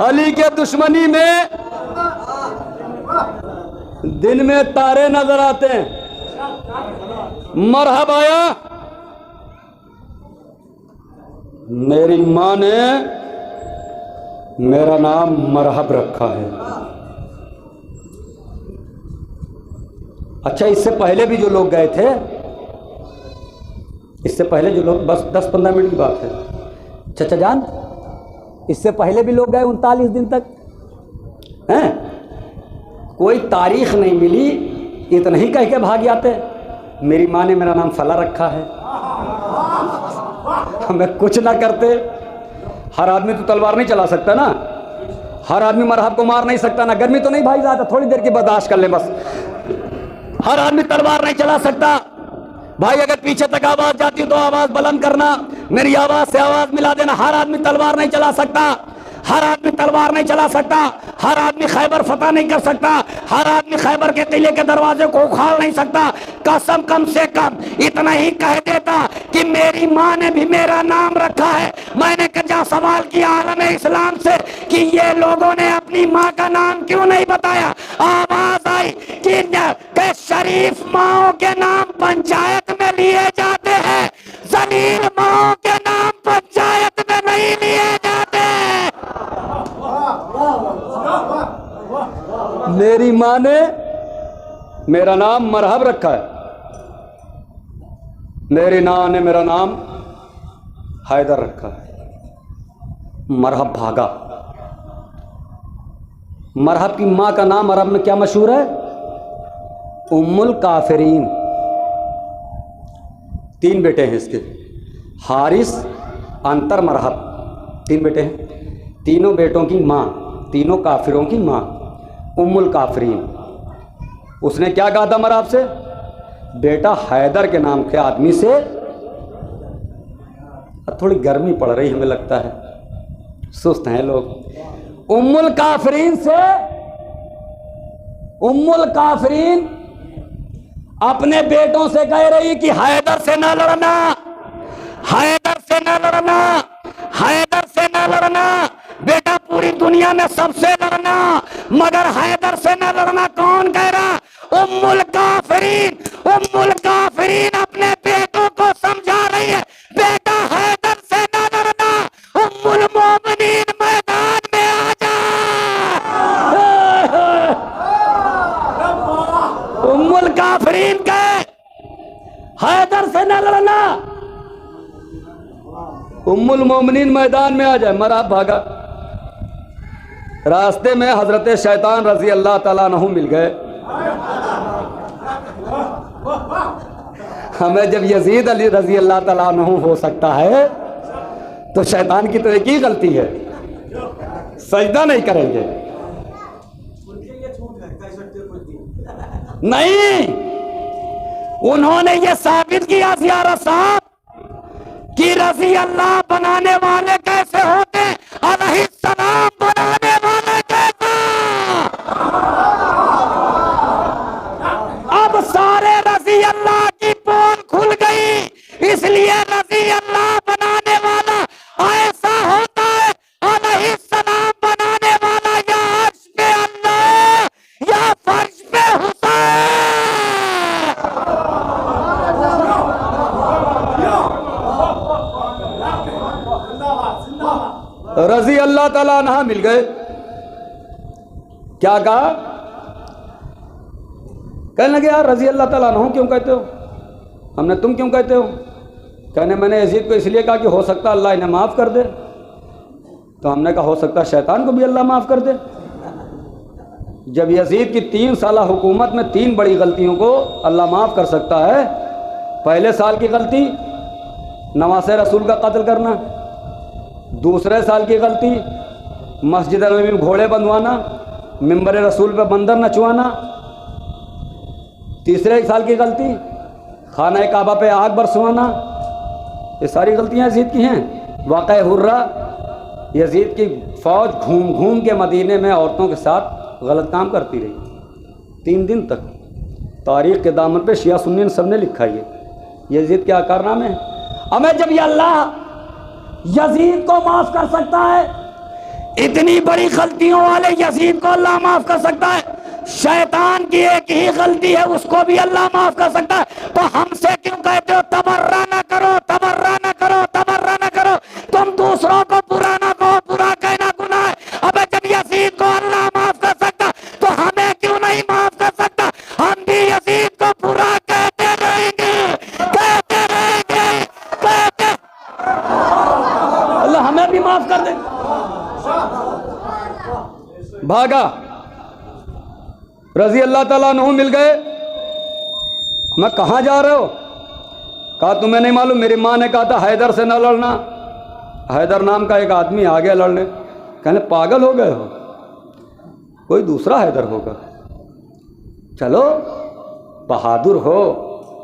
अली के दुश्मनी में दिन में तारे नजर आते हैं। मरहब आया, मेरी माँ ने मेरा नाम मरहब रखा है। अच्छा, इससे पहले भी जो लोग गए थे, इससे पहले जो लोग, बस 10-15 मिनट की बात है चचा जान, इससे पहले भी लोग गए 39 दिन तक हैं, कोई तारीख नहीं मिली, इतना ही कह के भाग जाते, मेरी माँ ने मेरा नाम फला रखा है। हमें कुछ ना करते। हर आदमी तो तलवार नहीं चला सकता ना, हर आदमी मरहब को मार नहीं सकता ना। गर्मी तो नहीं भाई ज़्यादा, थोड़ी देर की बर्दाश्त कर ले बस। हर आदमी तलवार नहीं चला सकता भाई। अगर पीछे तक आवाज जाती तो आवाज बुलंद करना, मेरी आवाज से आवाज मिला देना। हर आदमी तलवार नहीं चला सकता, हर आदमी तलवार नहीं चला सकता, हर आदमी खैबर फतह नहीं कर सकता, हर आदमी खैबर के किले के दरवाजे को उखाड़ नहीं सकता। कसम कम से कम इतना ही कह देता कि मेरी माँ ने भी मेरा नाम रखा है। मैंने कहा सवाल किया आलम इस्लाम से कि ये लोगों ने अपनी माँ का नाम क्यों नहीं बताया? आवाज आई कि शरीफ माओ के नाम पंचायत में लिए जाते हैं, जलील माओ के नाम पंचायत में नहीं लिए जाते। मेरी माँ ने मेरा नाम मरहब रखा है, मेरी माँ ने मेरा नाम हैदर रखा है। मरहब भागा। मरहब की माँ का नाम अरब में क्या मशहूर है? उम्मुल काफिरीन। 3 बेटे हैं इसके, हारिस, अंतर, मरहब। 3 बेटे हैं, तीनों बेटों की माँ, तीनों काफिरों की माँ उम्मुल काफिरीन। उसने क्या कहा था मरहब से? बेटा हैदर के नाम के आदमी से, थोड़ी गर्मी पड़ रही हमें लगता है, सुस्त हैं लोग। उम्मुल काफिरीन से, उम्मुल काफिरीन अपने बेटों से कह रही कि हैदर से ना लड़ना, हैदर से ना लड़ना, हैदर से ना लड़ना। बेटा पूरी दुनिया में सबसे लड़ना, मगर हैदर से ना लड़ना। कौन कह रहा? उम्मुल काफिरीन। उम्मुल काफिरीन अपने बेटों को समझा रही है, बेटा हैदर से ना लड़ना, उम्मुल मोमिनीन मैदान में आ जा। उम्मुल काफिरीन कहे हैदर से ना लड़ना, उम्मुल मोमिनीन मैदान में आ जाए। मरहब भागा। रास्ते में हजरत शैतान रजी अल्लाह ताला अन्हु मिल गए। हमें जब यजीद अली रजी अल्लाह ताला अन्हु हो सकता है तो शैतान की तो एक ही गलती है, सजदा नहीं करेंगे। नहीं, उन्होंने ये साबित किया ज़ियारत साहब कि रजी अल्लाह बनाने वाले कैसे होते, अलैहिस्सलाम बनाने वाले कैसा। अब सारे रजी अल्लाह की पोल खुल गई, इसलिए रजी अल्लाह बनाने वाला ऐसा होता है, अलैहिस्सलाम बनाने वाला या अर्श पे अल्लाह या फर्श पे हुसैन। रजी अल्लाह ताला अन्हा मिल गए। क्या कहा? कहने लगे यार रजी अल्लाह ताला अन्हु क्यों कहते हो? हमने तुम क्यों कहते हो? कहने मैंने यजीद को इसलिए कहा कि हो सकता अल्लाह इन्हें माफ़ कर दे। तो हमने कहा हो सकता है शैतान को भी अल्लाह माफ़ कर दे। जब यजीद की 3 साल हुकूमत में 3 बड़ी गलतियों को अल्लाह माफ़ कर सकता है, पहले साल की गलती नवासे रसूल का कत्ल करना, दूसरे साल की गलती मस्जिद नबी में घोड़े बंधवाना, मिंबर रसूल पे बंदर नचवाना, तीसरे साल की गलती खाना काबा पे आग बरसवाना। ये सारी गलतियाँ यजीद की हैं। वाक़या हुर्रा, यजीद की फ़ौज घूम घूम के मदीने में औरतों के साथ गलत काम करती रही 3 दिन तक। तारीख़ के दामन पे शिया सुन्नी सब ने लिखा ये यजीद क्या कारनामे हैं। हमें जब ये अल्लाह यजीद को माफ़ कर सकता है, इतनी बड़ी गलतियों वाले यजीद को अल्लाह माफ़ कर सकता है, शैतान की एक ही गलती है उसको भी अल्लाह माफ़ कर सकता है, तो हमसे क्यों कहते हो तबर्रा ना करो, तबर्रा ना करो, तबर्रा ना करो। तुम दूसरों को बुरा ना कहो, बुरा कहना गुनाह है। अबे जब यजीद को अल्लाह माफ़ कर सकता तो हमें क्यों नहीं माफ़ कर सकता? हम भी यजीद को बुरा कहते रहेंगे, कहते रहेंगे, कहते। अल्लाह हमें भी माफ़ कर दे। भागा रजी अल्लाह ताला अन्हु मिल गए। मैं कहाँ जा रहे हो? कहा तुम्हें नहीं मालूम? मेरी माँ ने कहा था हैदर से न लड़ना। हैदर नाम का एक आदमी आ गया लड़ने। कहने पागल हो गए हो, कोई दूसरा हैदर होगा। चलो बहादुर हो,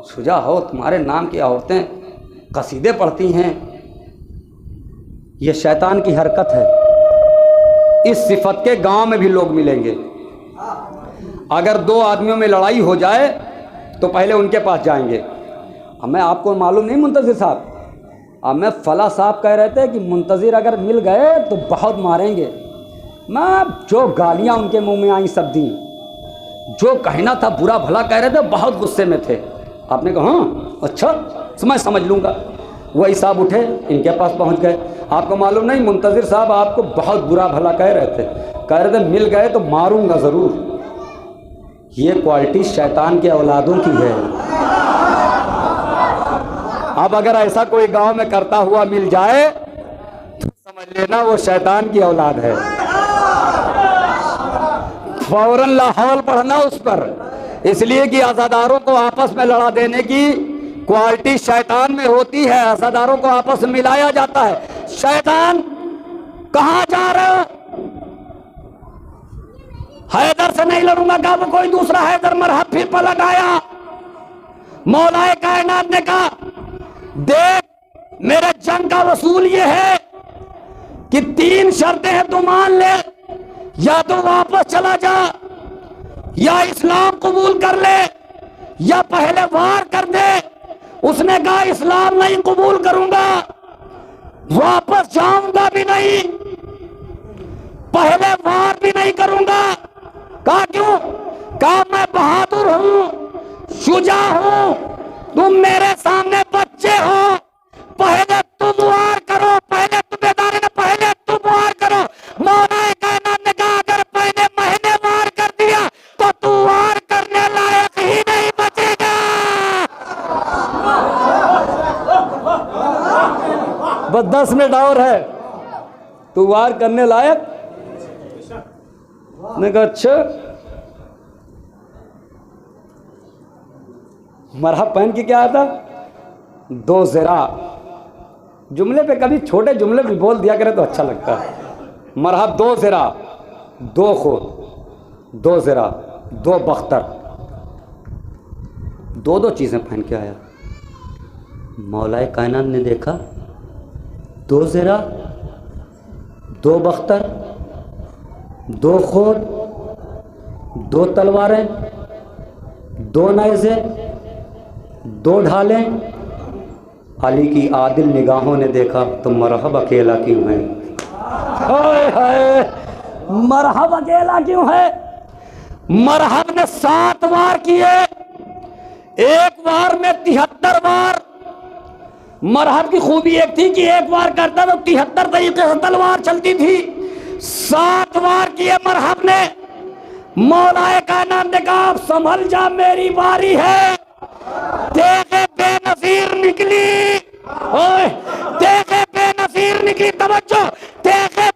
शुजा हो, तुम्हारे नाम की औरतें कसीदे पढ़ती हैं। ये शैतान की हरकत है। इस सिफत के गांव में भी लोग मिलेंगे। अगर 2 आदमियों में लड़ाई हो जाए तो पहले उनके पास जाएंगे। हमें आपको मालूम नहीं मुंतज़िर साहब, हमें फला साहब कह रहे थे कि मुंतज़िर अगर मिल गए तो बहुत मारेंगे। मैं जो गालियाँ उनके मुंह में आई सब दी, जो कहना था बुरा भला कह रहे थे, बहुत गुस्से में थे। आपने कहा हाँ अच्छा मैं समझ लूँगा। वही साहब उठे इनके पास पहुँच गए। आपको मालूम नहीं मुंतज़िर साहब आपको बहुत बुरा भला कह रहे थे मिल गए तो मारूंगा ज़रूर। ये क्वालिटी शैतान के औलादों की है। अब अगर ऐसा कोई गांव में करता हुआ मिल जाए तो समझ लेना वो शैतान की औलाद है। फौरन लाहौल पढ़ना उस पर, इसलिए कि आज़ादारों को आपस में लड़ा देने की क्वालिटी शैतान में होती है। आज़ादारों को आपस में मिलाया जाता है। शैतान कहाँ जा रहे हो? हैदर से नहीं लड़ूंगा। कहा वो कोई दूसरा हैदर मरहब फिर पलट आया। मौलाए कायनात ने कहा देख मेरे जंग का वसूल ये है कि 3 शर्तें हैं, तू मान ले, या तो वापस चला जा, या इस्लाम कबूल कर ले, या पहले वार कर दे। उसने कहा इस्लाम नहीं कबूल करूंगा, वापस जाऊंगा भी नहीं, पहले वार भी नहीं करूंगा। कहा क्यों? कहा मैं बहादुर हूं, शुजा हूं, तुम मेरे सामने बच्चे हो, पहले तुम वार करो, पहले तुबेदार ने पहले तुम वार करो। मौलाए कायनात ने कहा अगर पहले मैंने वार कर दिया तो तू वार करने लायक ही नहीं बचेगा। बस 10 मिनट और है, तू वार करने लायक। ने कहा अच्छा। मरहब पहन के क्या आता? 2 ज़रा। जुमले पे कभी छोटे जुमले भी बोल दिया करे तो अच्छा लगता है। मरहब 2 ज़रा, 2 खून, 2 ज़रा, 2 बख्तर, 2 चीज़ें पहन के आया। मौलाए कायनात ने देखा 2 ज़रा, 2 बख्तर, 2 खून, 2 तलवारें, 2 नेज़े, 2 ढालें। अली की आदिल निगाहों ने देखा तो मरहब अकेला क्यों है? हाय हाय, मरहब अकेला क्यों है? मरहब ने 7 वार किए, एक वार में 73 वार। मरहब की खूबी एक थी कि एक वार करता तो 73 तरीके से तलवार चलती थी। 7 वार किए मरहब ने। मौलाए कायनात ने कहा संभल जा, मेरी बारी है। देखे बेनज़ीर निकली, ओए देखे बेनज़ीर निकली, तवज्जो, देखे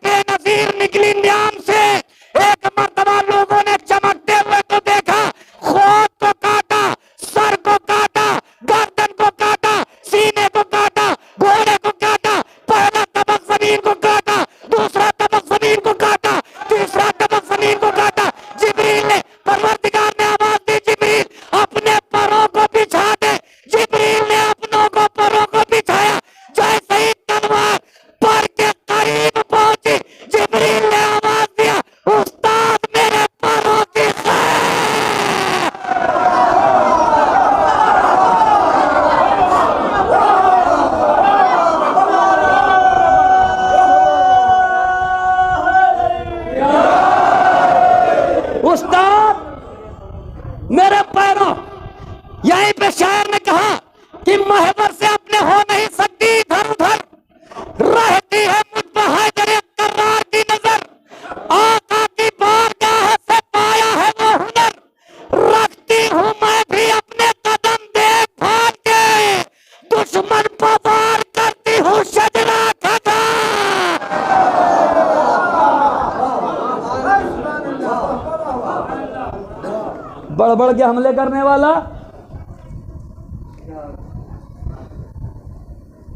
बढ़ बढ़ के हमले करने वाला।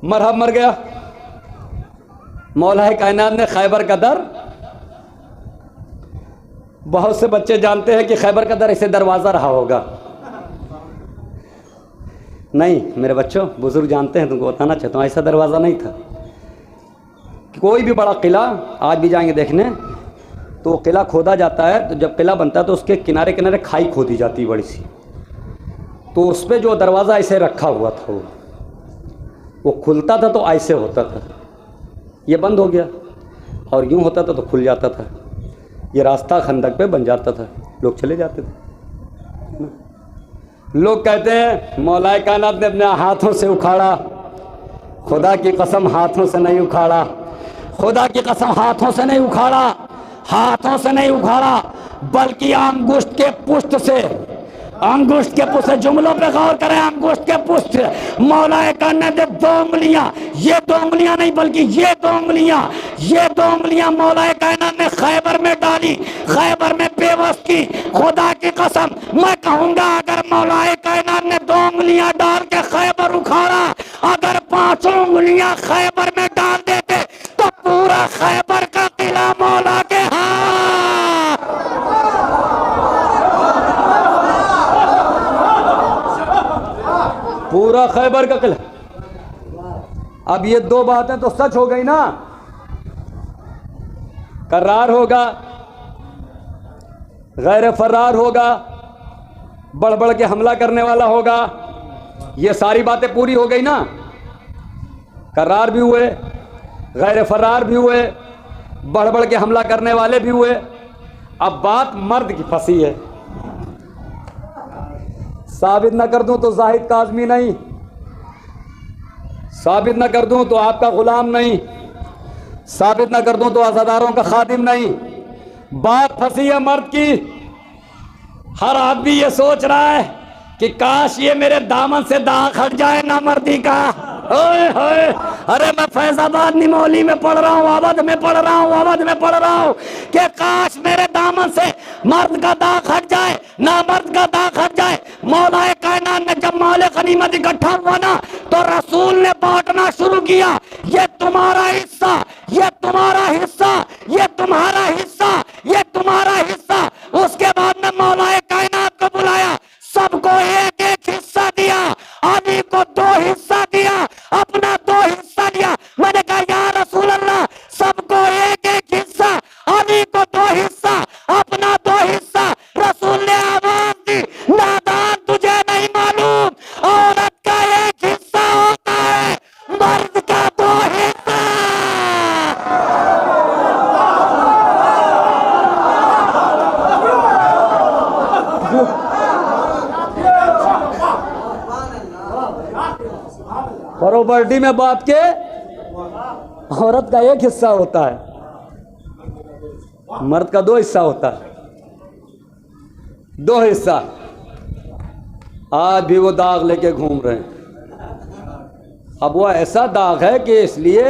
मरहब मर गया। मौला कायनात ने खैबर का दर, बहुत से बच्चे जानते हैं कि खैबर का दर ऐसे दरवाज़ा रहा होगा। नहीं मेरे बच्चों, बुजुर्ग जानते हैं, तुमको बताना चाहता हूँ, ऐसा दरवाज़ा नहीं था। कोई भी बड़ा किला आज भी जाएंगे देखने तो वो किला खोदा जाता है, तो जब किला बनता है तो उसके किनारे किनारे खाई खोदी जाती है बड़ी सी, तो उस पर जो दरवाज़ा ऐसे रखा हुआ था वो खुलता था तो ऐसे होता था, ये बंद हो गया, और यूँ होता था तो खुल जाता था। ये रास्ता खंदक पे बन जाता था, लोग चले जाते थे। लोग कहते हैं मौलाए कायनात ने अपने हाथों से उखाड़ा, खुदा की कसम हाथों से नहीं उखाड़ा, खुदा की कसम हाथों से नहीं उखाड़ा, हाथों से नहीं उखाड़ा, बल्कि अंगुष्ठ के पुष्ट से, अंगुष्ठ के पुष्ट से। जुमलों पे गौर करें, अंगुष्ठ के पुष्ट। मौलाए कायनात ने 2 उंगलियां, ये 2 उंगलियां नहीं बल्कि ये 2 उंगलियां, ये 2 उंगलियां मौलाए कायनात ने खैबर में डाली, खैबर में बेबस की। खुदा की कसम मैं कहूंगा, अगर मौलाए कायनात ने 2 उंगलियां डाल के खैबर उखाड़ा, अगर 5 उंगलियां खैबर में डाल देते तो पूरा खैबर का किला मौला के हाथ। पूरा खैबर का किला। अब ये 2 बातें तो सच हो गई ना, करार होगा, गैर फरार होगा, बढ़ बढ़ के हमला करने वाला होगा, ये सारी बातें पूरी हो गई ना। करार भी हुए, गैर फरार भी हुए, बढ़ बढ़ के हमला करने वाले भी हुए। अब बात मर्द की फंसी है। साबित न कर दूं तो जाहिद काज़मी नहीं, साबित न कर दूं तो आपका गुलाम नहीं, साबित न कर दूं तो अज़ादारों का खादिम नहीं। बात फंसी है मर्द की। हर आदमी ये सोच रहा है कि काश ये मेरे दामन से दाग हट जाए ना मर्दी का। ओए होए, अरे मैं फैजाबाद निमोली में पढ़ रहा हूँ, अवध में पढ़ रहा हूँ, अवध में पढ़ रहा हूँ कि काश मेरे दामन से मर्द का दाग हट जाए, ना मर्द का दाग हट जाए। मौलाए कायनात ने जब माले गनीमत इकट्ठा हुआ ना, तो रसूल ने बांटना शुरू किया, ये तुम्हारा हिस्सा, ये तुम्हारा हिस्सा, ये तुम्हारा हिस्सा, ये तुम्हारा हिस्सा। उसके बाद में मौलाए कायनात को बुलाया, सबको एक एक हिस्सा दिया। अली को 2 हिस्सा दिया, अपना 2 हिस्सा दिया। मैंने कहा या रसूल अल्लाह, सबको एक एक हिस्सा, अली को 2 हिस्सा, अपना 2 हिस्सा। रसूल ने आवाज दी, नादान तुझे नहीं मालूम, औरत का एक हिस्सा होता है, मर्द का 2 हिस्सा। प्रॉपर्टी में बाप के औरत का एक हिस्सा होता है, मर्द का 2 हिस्सा होता है, 2 हिस्सा। आज भी वो दाग लेके घूम रहे हैं। अब वो ऐसा दाग है कि इसलिए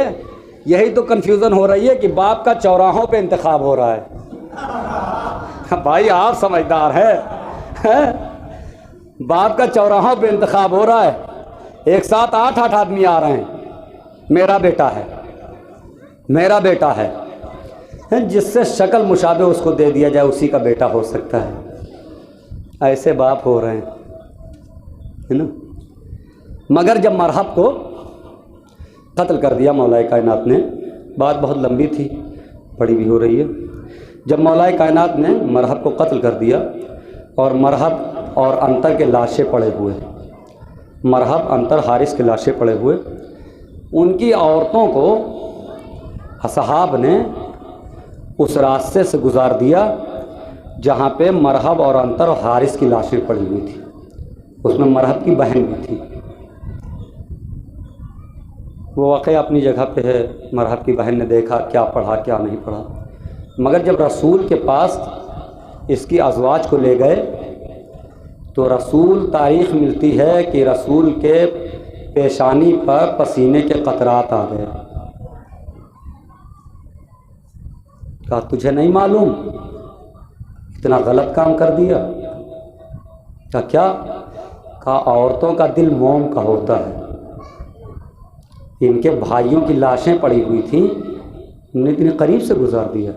यही तो कंफ्यूजन हो रही है कि बाप का चौराहों पे इंतखाब हो रहा है। भाई आप समझदार हैं? बाप का चौराहों पे इंतखाब हो रहा है। एक साथ 8-8 आदमी आ रहे हैं, मेरा बेटा है, मेरा बेटा है, जिससे शक्ल मुशाबे उसको दे दिया जाए उसी का बेटा हो सकता है। ऐसे बाप हो रहे हैं, है ना। मगर जब मरहब को कत्ल कर दिया मौलाए कायनात ने, बात बहुत लंबी थी, बड़ी भी हो रही है। जब मौलाए कायनात ने मरहब को कत्ल कर दिया और मरहब और अंतर के लाशें पड़े हुए, मरहब अंतर हारिस के लाशें पड़े हुए, उनकी औरतों को असहाब ने उस रास्ते से गुजार दिया जहाँ पे मरहब और अंतर और हारिस की लाशें पड़ी हुई थी। उसमें मरहब की बहन भी थी। वो वाक़या अपनी जगह पे है। मरहब की बहन ने देखा, क्या पढ़ा क्या नहीं पढ़ा। मगर जब रसूल के पास इसकी अज़वाज को ले गए तो रसूल, तारीख़ मिलती है कि रसूल के पेशानी पर पसीने के कतरात आ गए। कहा तुझे नहीं मालूम, इतना गलत काम कर दिया। क्या? कहा औरतों का दिल मोम का होता है। इनके भाइयों की लाशें पड़ी हुई थी, इन्हें इतने करीब से गुजार दिया।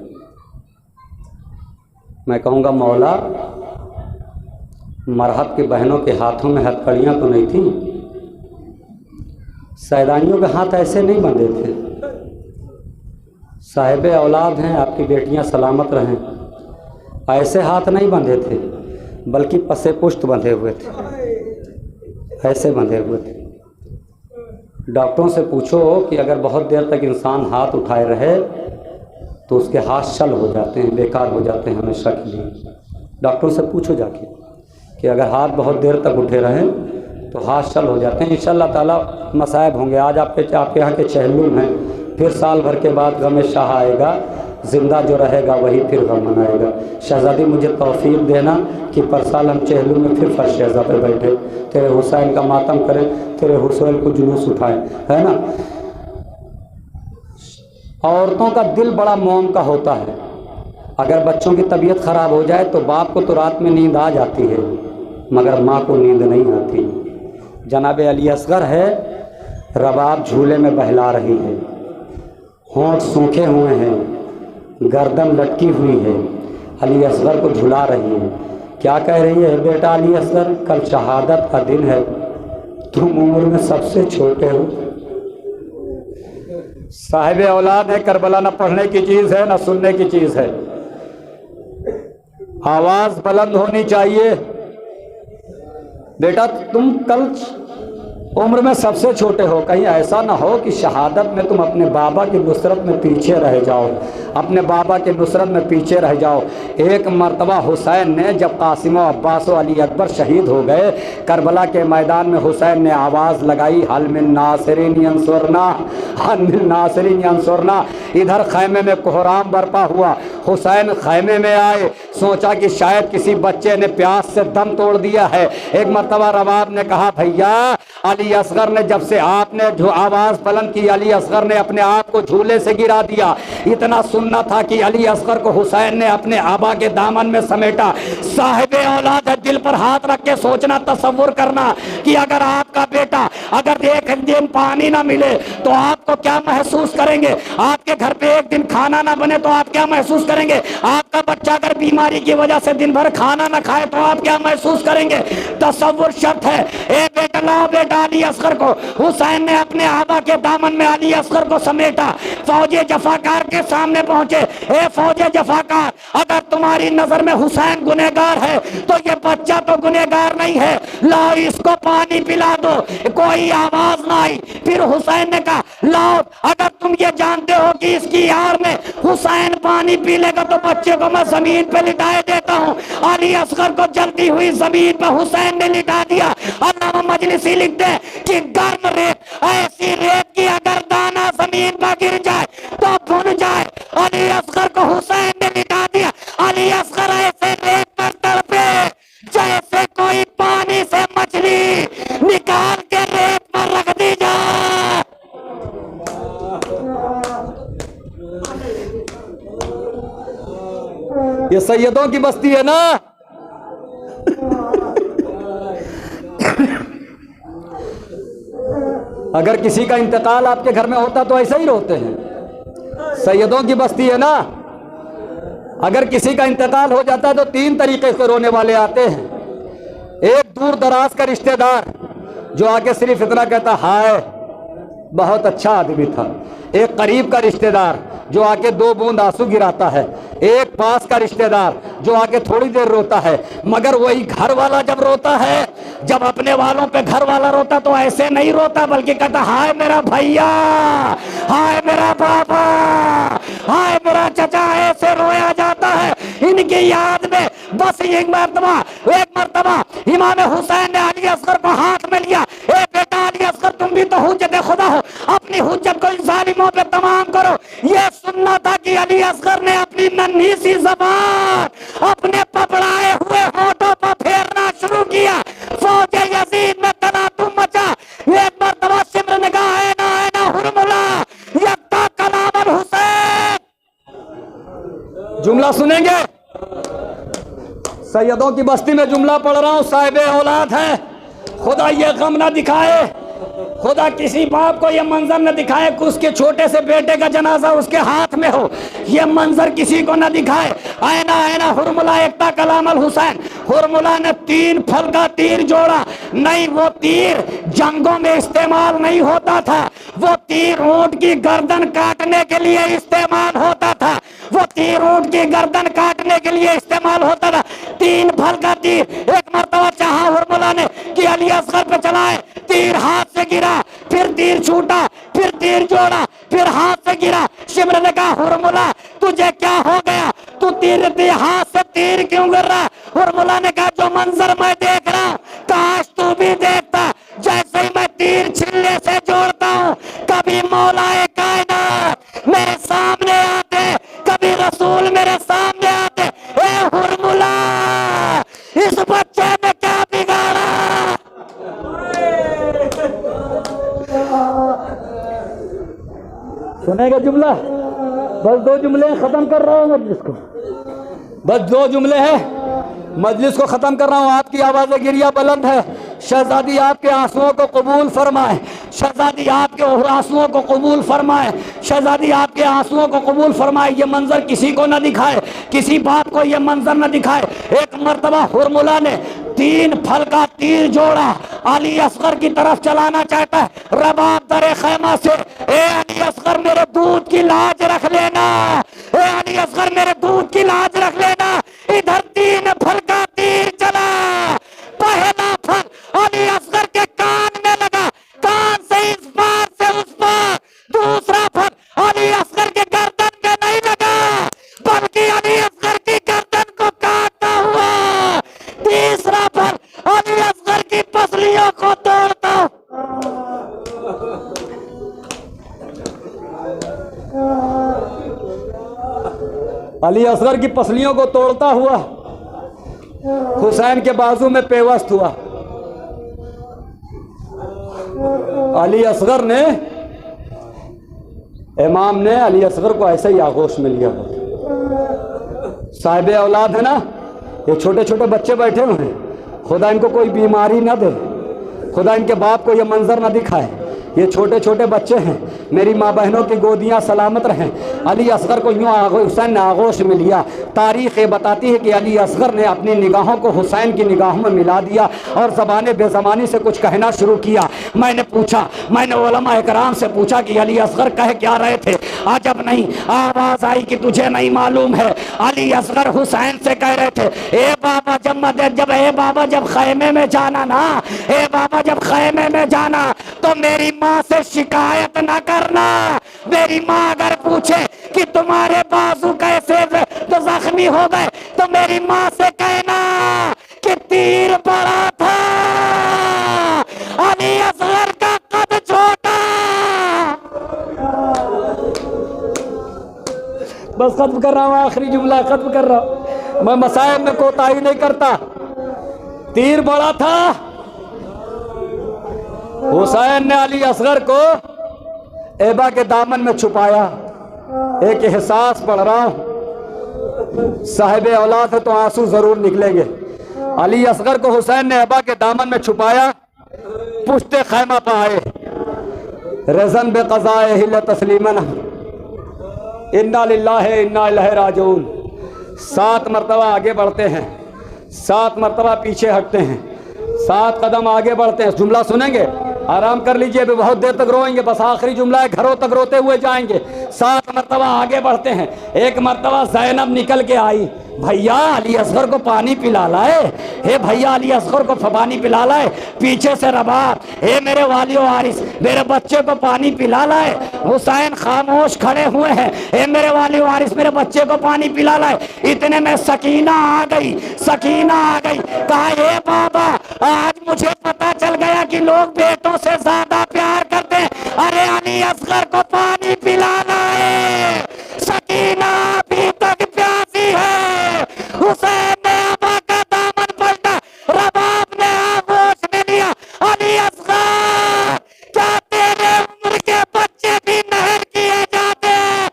मैं कहूँगा मौला, मरहब के बहनों के हाथों में हथकड़ियाँ तो नहीं थी, सैदानियों के हाथ ऐसे नहीं बंधे थे। साहिब औलाद हैं, आपकी बेटियां सलामत रहें, ऐसे हाथ नहीं बंधे थे, बल्कि पसे पुष्ट बंधे हुए थे, ऐसे बंधे हुए थे। डॉक्टरों से पूछो कि अगर बहुत देर तक इंसान हाथ उठाए रहे तो उसके हाथ शल हो जाते हैं, बेकार हो जाते हैं हमेशा के लिए। डॉक्टरों से पूछो जाके कि अगर हाथ बहुत देर तक उठे रहें तो हाथ शल हो जाते हैं। इंशाअल्लाह ताला मसाइब होंगे। आज आपके यहाँ के चहलुम हैं, फिर साल भर के बाद गम शाह आएगा, ज़िंदा जो रहेगा वही फिर गम मनाएगा। शहज़ादी मुझे तौफीक देना कि परसाल हम चहलुम में फिर फर्श शहज़ा पे बैठे, तेरे हुसैन का मातम करें, तेरे हुसैन को जुलूस उठाएं, है ना। औरतों का दिल बड़ा मोम का होता है। अगर बच्चों की तबीयत ख़राब हो जाए तो बाप को तो रात में नींद आ जाती है, मगर माँ को नींद नहीं आती। जनाब अली असगर है, रबाब झूले में बहला रही है, होंठ सूखे हुए हैं, गर्दन लटकी हुई है, अली असगर को झुला रही है। क्या कह रही है? बेटा अली असगर, कल शहादत का दिन है, तुम उम्र में सबसे छोटे हो। साहिब औलाद है, करबला न पढ़ने की चीज़ है, न सुनने की चीज़ है। आवाज़ बुलंद होनी चाहिए। बेटा तुम कल उम्र में सबसे छोटे हो, कहीं ऐसा ना हो कि शहादत में तुम अपने बाबा की नुसरत में पीछे रह जाओ, अपने बाबा की नुसरत में पीछे रह जाओ। एक मर्तबा हुसैन ने, जब कासिम व अब्बास व अली अकबर शहीद हो गए, करबला के मैदान में हुसैन ने आवाज़ लगाई, हल मिन नासिरीन यंसुरना, हल मिन नासिरीन यंसुरना। इधर खैमे में कोहराम बरपा हुआ। हुसैन खैमे में आए, सोचा कि शायद किसी बच्चे ने प्यास से दम तोड़ दिया है। एक मर्तबा रबाब ने कहा, भैया अली असगर ने, जब से आपने जो आवाज़ बुलंद की, अली असगर ने अपने आप को झूले से गिरा दिया। इतना सुनना था कि अली असगर को हुसैन ने अपने आबा के दामन में समेटा। साहिब औलाद है, दिल पर हाथ रख के सोचना, तसव्वुर करना कि अगर आपका बेटा अगर एक दिन पानी ना मिले तो आपको क्या महसूस करेंगे। आपके घर पे एक दिन खाना ना बने तो आप क्या महसूस करेंगे। आपका बच्चा अगर बीमारी की वजह से दिन भर खाना ना खाए तो आप क्या महसूस करेंगे। तसव्वुर शर्त है। ए बेटा, लाओ बेटा अली असगर को। हुसैन ने अपने आबा के दामन में अली असगर को समेटा। फौजे जफाकार के सामने पहुंचे। ए फौजे जफाकार, अगर तुम्हारी नजर में हुसैन गुनहगार है तो ये बच्चा तो गुनहगार नहीं है, लाओ इसको पानी पिला दो। कोई आवाज ना आई। फिर हुसैन ने कहा, लाओ, अगर तुम ये जानते हो कि इसकी यार में हुसैन पानी पी लेगा तो बच्चे को मैं जमीन पे लिटाए देता हूँ। अली असगर को जलती हुई जमीन पर हुसैन ने लिटा दिया। अल्लामा मजलिसी लिखते हैं कि गर्म रेत, ऐसी रेत की अगर दाना जमीन पर गिर जाए तो भुन जाए। अली असगर को हुसैन ने लिटा दिया। अली असगर ऐसे रेत पर तड़पे जैसे कोई पानी से मछली निकाल के रेत पर रख दी जाए। ये सैयदों की बस्ती है ना। अगर किसी का इंतकाल आपके घर में होता तो ऐसे ही रोते हैं। सैयदों की बस्ती है ना। अगर किसी का इंतकाल हो जाता है तो 3 तरीके से रोने वाले आते हैं। एक दूर दराज का रिश्तेदार जो आके सिर्फ इतना कहता, हाय बहुत अच्छा आदमी था। एक करीब का रिश्तेदार जो आके 2 बूंद आंसू गिराता है। एक पास का रिश्तेदार जो आके थोड़ी देर रोता है। मगर वही घर वाला जब रोता है, जब अपने वालों पे घर वाला रोता तो ऐसे नहीं रोता, बल्कि कहता, हाय मेरा भैया, हाय मेरा बाबा, हाय मेरा चचा। ऐसे रोया जाता है इनकी याद में। बस एक मर्तबा इमाम हुसैन ने अली असगर को हाथ में लिया। ए बेटा अली असगर, तुम भी तो हुज्जत खुदा हो, अपनी हुज्जत को इन जालिमों पे तमाम करो। ये सुनना था कि अली असगर ने अपनी नन्ही सी ज़बान अपने पपड़ाए हुए होठों पर फेरना शुरू किया। फौजे यजीद में तनातुम मचा। एक मर्तबा सिमर निगाह है ना हुरमुला यक्ता कलाम अल हुसैन। जुमला सुनेंगे। सैयदों की बस्ती में जुमला पढ़ रहा हूँ, साहिब औलाद है, खुदा ये गम ना दिखाए, खुदा किसी बाप को ये मंजर न दिखाए कि उसके छोटे से बेटे का जनाजा उसके हाथ में हो, ये मंजर किसी को न दिखाए। आयना आयना हुरमुला एकता कलामल हुसैन, हुरमुला ने 3 फल का तीर जोड़ा। नहीं, वो तीर जंगों में इस्तेमाल नहीं होता था, वो तीर ऊंट की गर्दन काटने के लिए इस्तेमाल होता था, वो तीर ऊंट की गर्दन काटने के लिए इस्तेमाल होता था। 3 फल का तीर। एक मर्तबा चाहा हुरमुला ने कि अली असगर पे चलाए, तीर हाथ से गिरा, फिर तीर छूटा, फिर तीर जोड़ा, फिर हाथ से गिरा। शिमर ने कहा हुरमुला तुझे क्या हो गया, तू तीर हाथ से तीर क्यों गिर रहा? हुरमुला ने कहा जो मंजर मैं देख रहा हूं काश तू भी देखता। जैसे ही मैं तीर छिल्ले से जोड़ता हूं, कभी मौलाए कायनात मेरे सामने आते, कभी रसूल मेरे सामने आते। ए हुरमुला, इस बच्चे ने क्या बिगाड़ा? सुनेगा जुमला? बस 2 जुमले खत्म कर रहा हूँ मजलिस को, बस 2 जुमले हैं, मजलिस को खत्म कर रहा हूँ। आपकी आवाज़ें गिरिया बुलंद है, शहजादी आपके आंसुओं को कबूल फरमाए, शहजादी आपके आंसुओं को कबूल फरमाए, शहजादी आपके आंसुओं को कबूल फरमाए। ये मंजर किसी को न दिखाए, किसी बाप को ये मंजर न दिखाए। एक मर्तबा हुरमुला ने 3 फल का तीर जोड़ा, अली असगर की तरफ चलाना चाहता है। रबाब दरे खैमा से, ए अली असगर मेरे दूध की लाज रख लेना, ए अली असगर मेरे दूध की लाज रख लेना। इधर 3 फल का तीर चला। पहला फल अली असगर के कान में लगा, कान से इस पार से उस पार। दूसरा फल अली असगर के गर्दन में नहीं लगा, बल्कि अली असगर की गर्दन को काटता हुआ। तीसरा फल अली असगर की पसलियों को तोड़ता। अली असगर की पसलियों को तोड़ता हुआ हुसैन के बाजू में पेवस्त हुआ। अली असगर ने, इमाम ने अली असगर को ऐसे ही आगोश में लिया। साहिब औलाद है ना, ये छोटे छोटे बच्चे बैठे हुए हैं, खुदा इनको कोई बीमारी ना दे, खुदा इनके बाप को ये मंजर ना दिखाए। ये छोटे छोटे बच्चे हैं, मेरी माँ बहनों की गोदियाँ सलामत रहें। अली असगर को यूँ हुसैन ने आगोश में लिया। तारीख़ ये बताती है कि अली असगर ने अपनी निगाहों को हुसैन की निगाहों में मिला दिया और ज़बान बेज़मानी से कुछ कहना शुरू किया। मैंने पूछा, मैंने उलमा इकराम से पूछा कि अली असगर कह क्या रहे थे? अजब नहीं, आवाज़ आई कि तुझे नहीं मालूम है। अली असगर हुसैन से कह रहे थे, ए बाबा जब खैमे में जाना ना, ए बाबा जब खैमे में जाना तो मेरी माँ से शिकायत ना करना। मेरी माँ अगर पूछे कि तुम्हारे बाजू कैसे तो जख्मी हो गए, तो मेरी माँ से कहना कि तीर बड़ा था, अली असगर का कद छोटा। बस खत्म कर रहा हूँ, आखिरी जुमला खत्म कर रहा हूँ। मैं मसाइब में कोताही नहीं करता। तीर बड़ा था, हुसैन ने अली असगर को एबा के दामन में छुपाया। एक एहसास पढ़ रहा हूं, साहिब औलाद है तो आंसू जरूर निकलेंगे। अली असगर को हुसैन ने एबा के दामन में छुपाया, पुश्ते खैमा पाए, रज़न बे क़ज़ाए हिल तस्लीमन, इन्ना लिल्लाहि इन्ना इलैहि राजिऊन। 7 मरतबा आगे बढ़ते हैं, 7 मरतबा पीछे हटते हैं, 7 कदम आगे बढ़ते हैं। जुमला सुनेंगे, आराम कर लीजिए, अभी बहुत देर तक रोएंगे, बस आखिरी जुमला है, घरों तक रोते हुए जाएंगे। 7 मरतबा आगे बढ़ते हैं। एक मरतबा ज़ैनब निकल के आई, भैया अली असगर को पानी पिला लाए, हे भैया अली असगर को पानी पिला लाए। पीछे से रबाब, हे मेरे वालियो वारिस मेरे बच्चे को पानी पिला लाए। हुसैन खामोश खड़े हुए हैं, हे मेरे वालियो वारिस मेरे बच्चे को पानी पिला लाए। इतने में सकीना आ गई, सकीना आ गई, कहा हे बाबा आज मुझे पता चल गया कि लोग बेटों से ज्यादा प्यार करते हैं, अरे अली असगर को पानी पिलाना है। सकीना अभी तक प्यासी है। हुसैन ने अबा का दामन पलटा, रबाब ने आगोश में लिया। अली असगर, क्या तेरे उम्र के बच्चे भी नहर किए जाते हैं?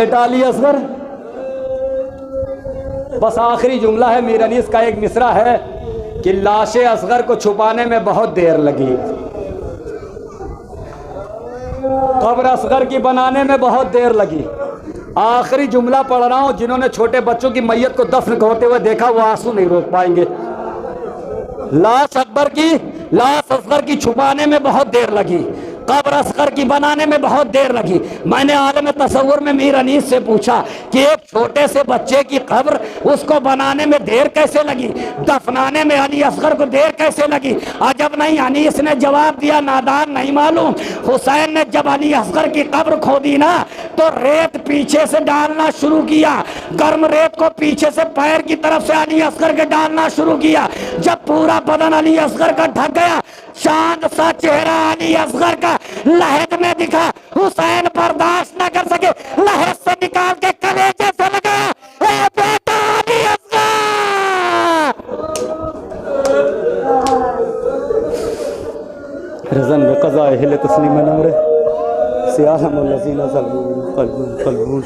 बेटा अली असगर। बस आखिरी जुमला है मीर अनीस का, एक मिसरा है कि लाशे असगर को छुपाने में बहुत देर लगी, कब्र असगर की बनाने में बहुत देर लगी। आखिरी जुमला पढ़ रहा हूं, जिन्होंने छोटे बच्चों की मैयत को दफन होते हुए देखा वो आंसू नहीं रोक पाएंगे। लाश असगर की छुपाने में बहुत देर लगी, कब्र असगर की बनाने में बहुत देर लगी। मैंने आलम तसव्वुर में मीर अनीस से पूछा कि एक छोटे से बच्चे की कब्र उसको बनाने में देर कैसे लगी, दफनाने में अली असगर को देर कैसे लगी? अजब नहीं, अनीस ने जवाब दिया, नादान नहीं मालूम। हुसैन ने जब अली असगर की कब्र खोदी ना तो रेत पीछे से डालना शुरू किया, गर्म रेत को पीछे से पैर की तरफ से अली असगर के डालना शुरू किया। जब पूरा बदन अली असगर का ढक गया, चांद सा चेहरा अली असगर का लहद में दिखा। हुसैन बर्दाश्त न कर सके, लहद से निकाल के कलेजे से लगाया, ए बेटा अली असगर। रज़न में क़ज़ा हिल तस्लीम नमरे सियाहम वल्लज़ीना ज़लमू क़ल्बुन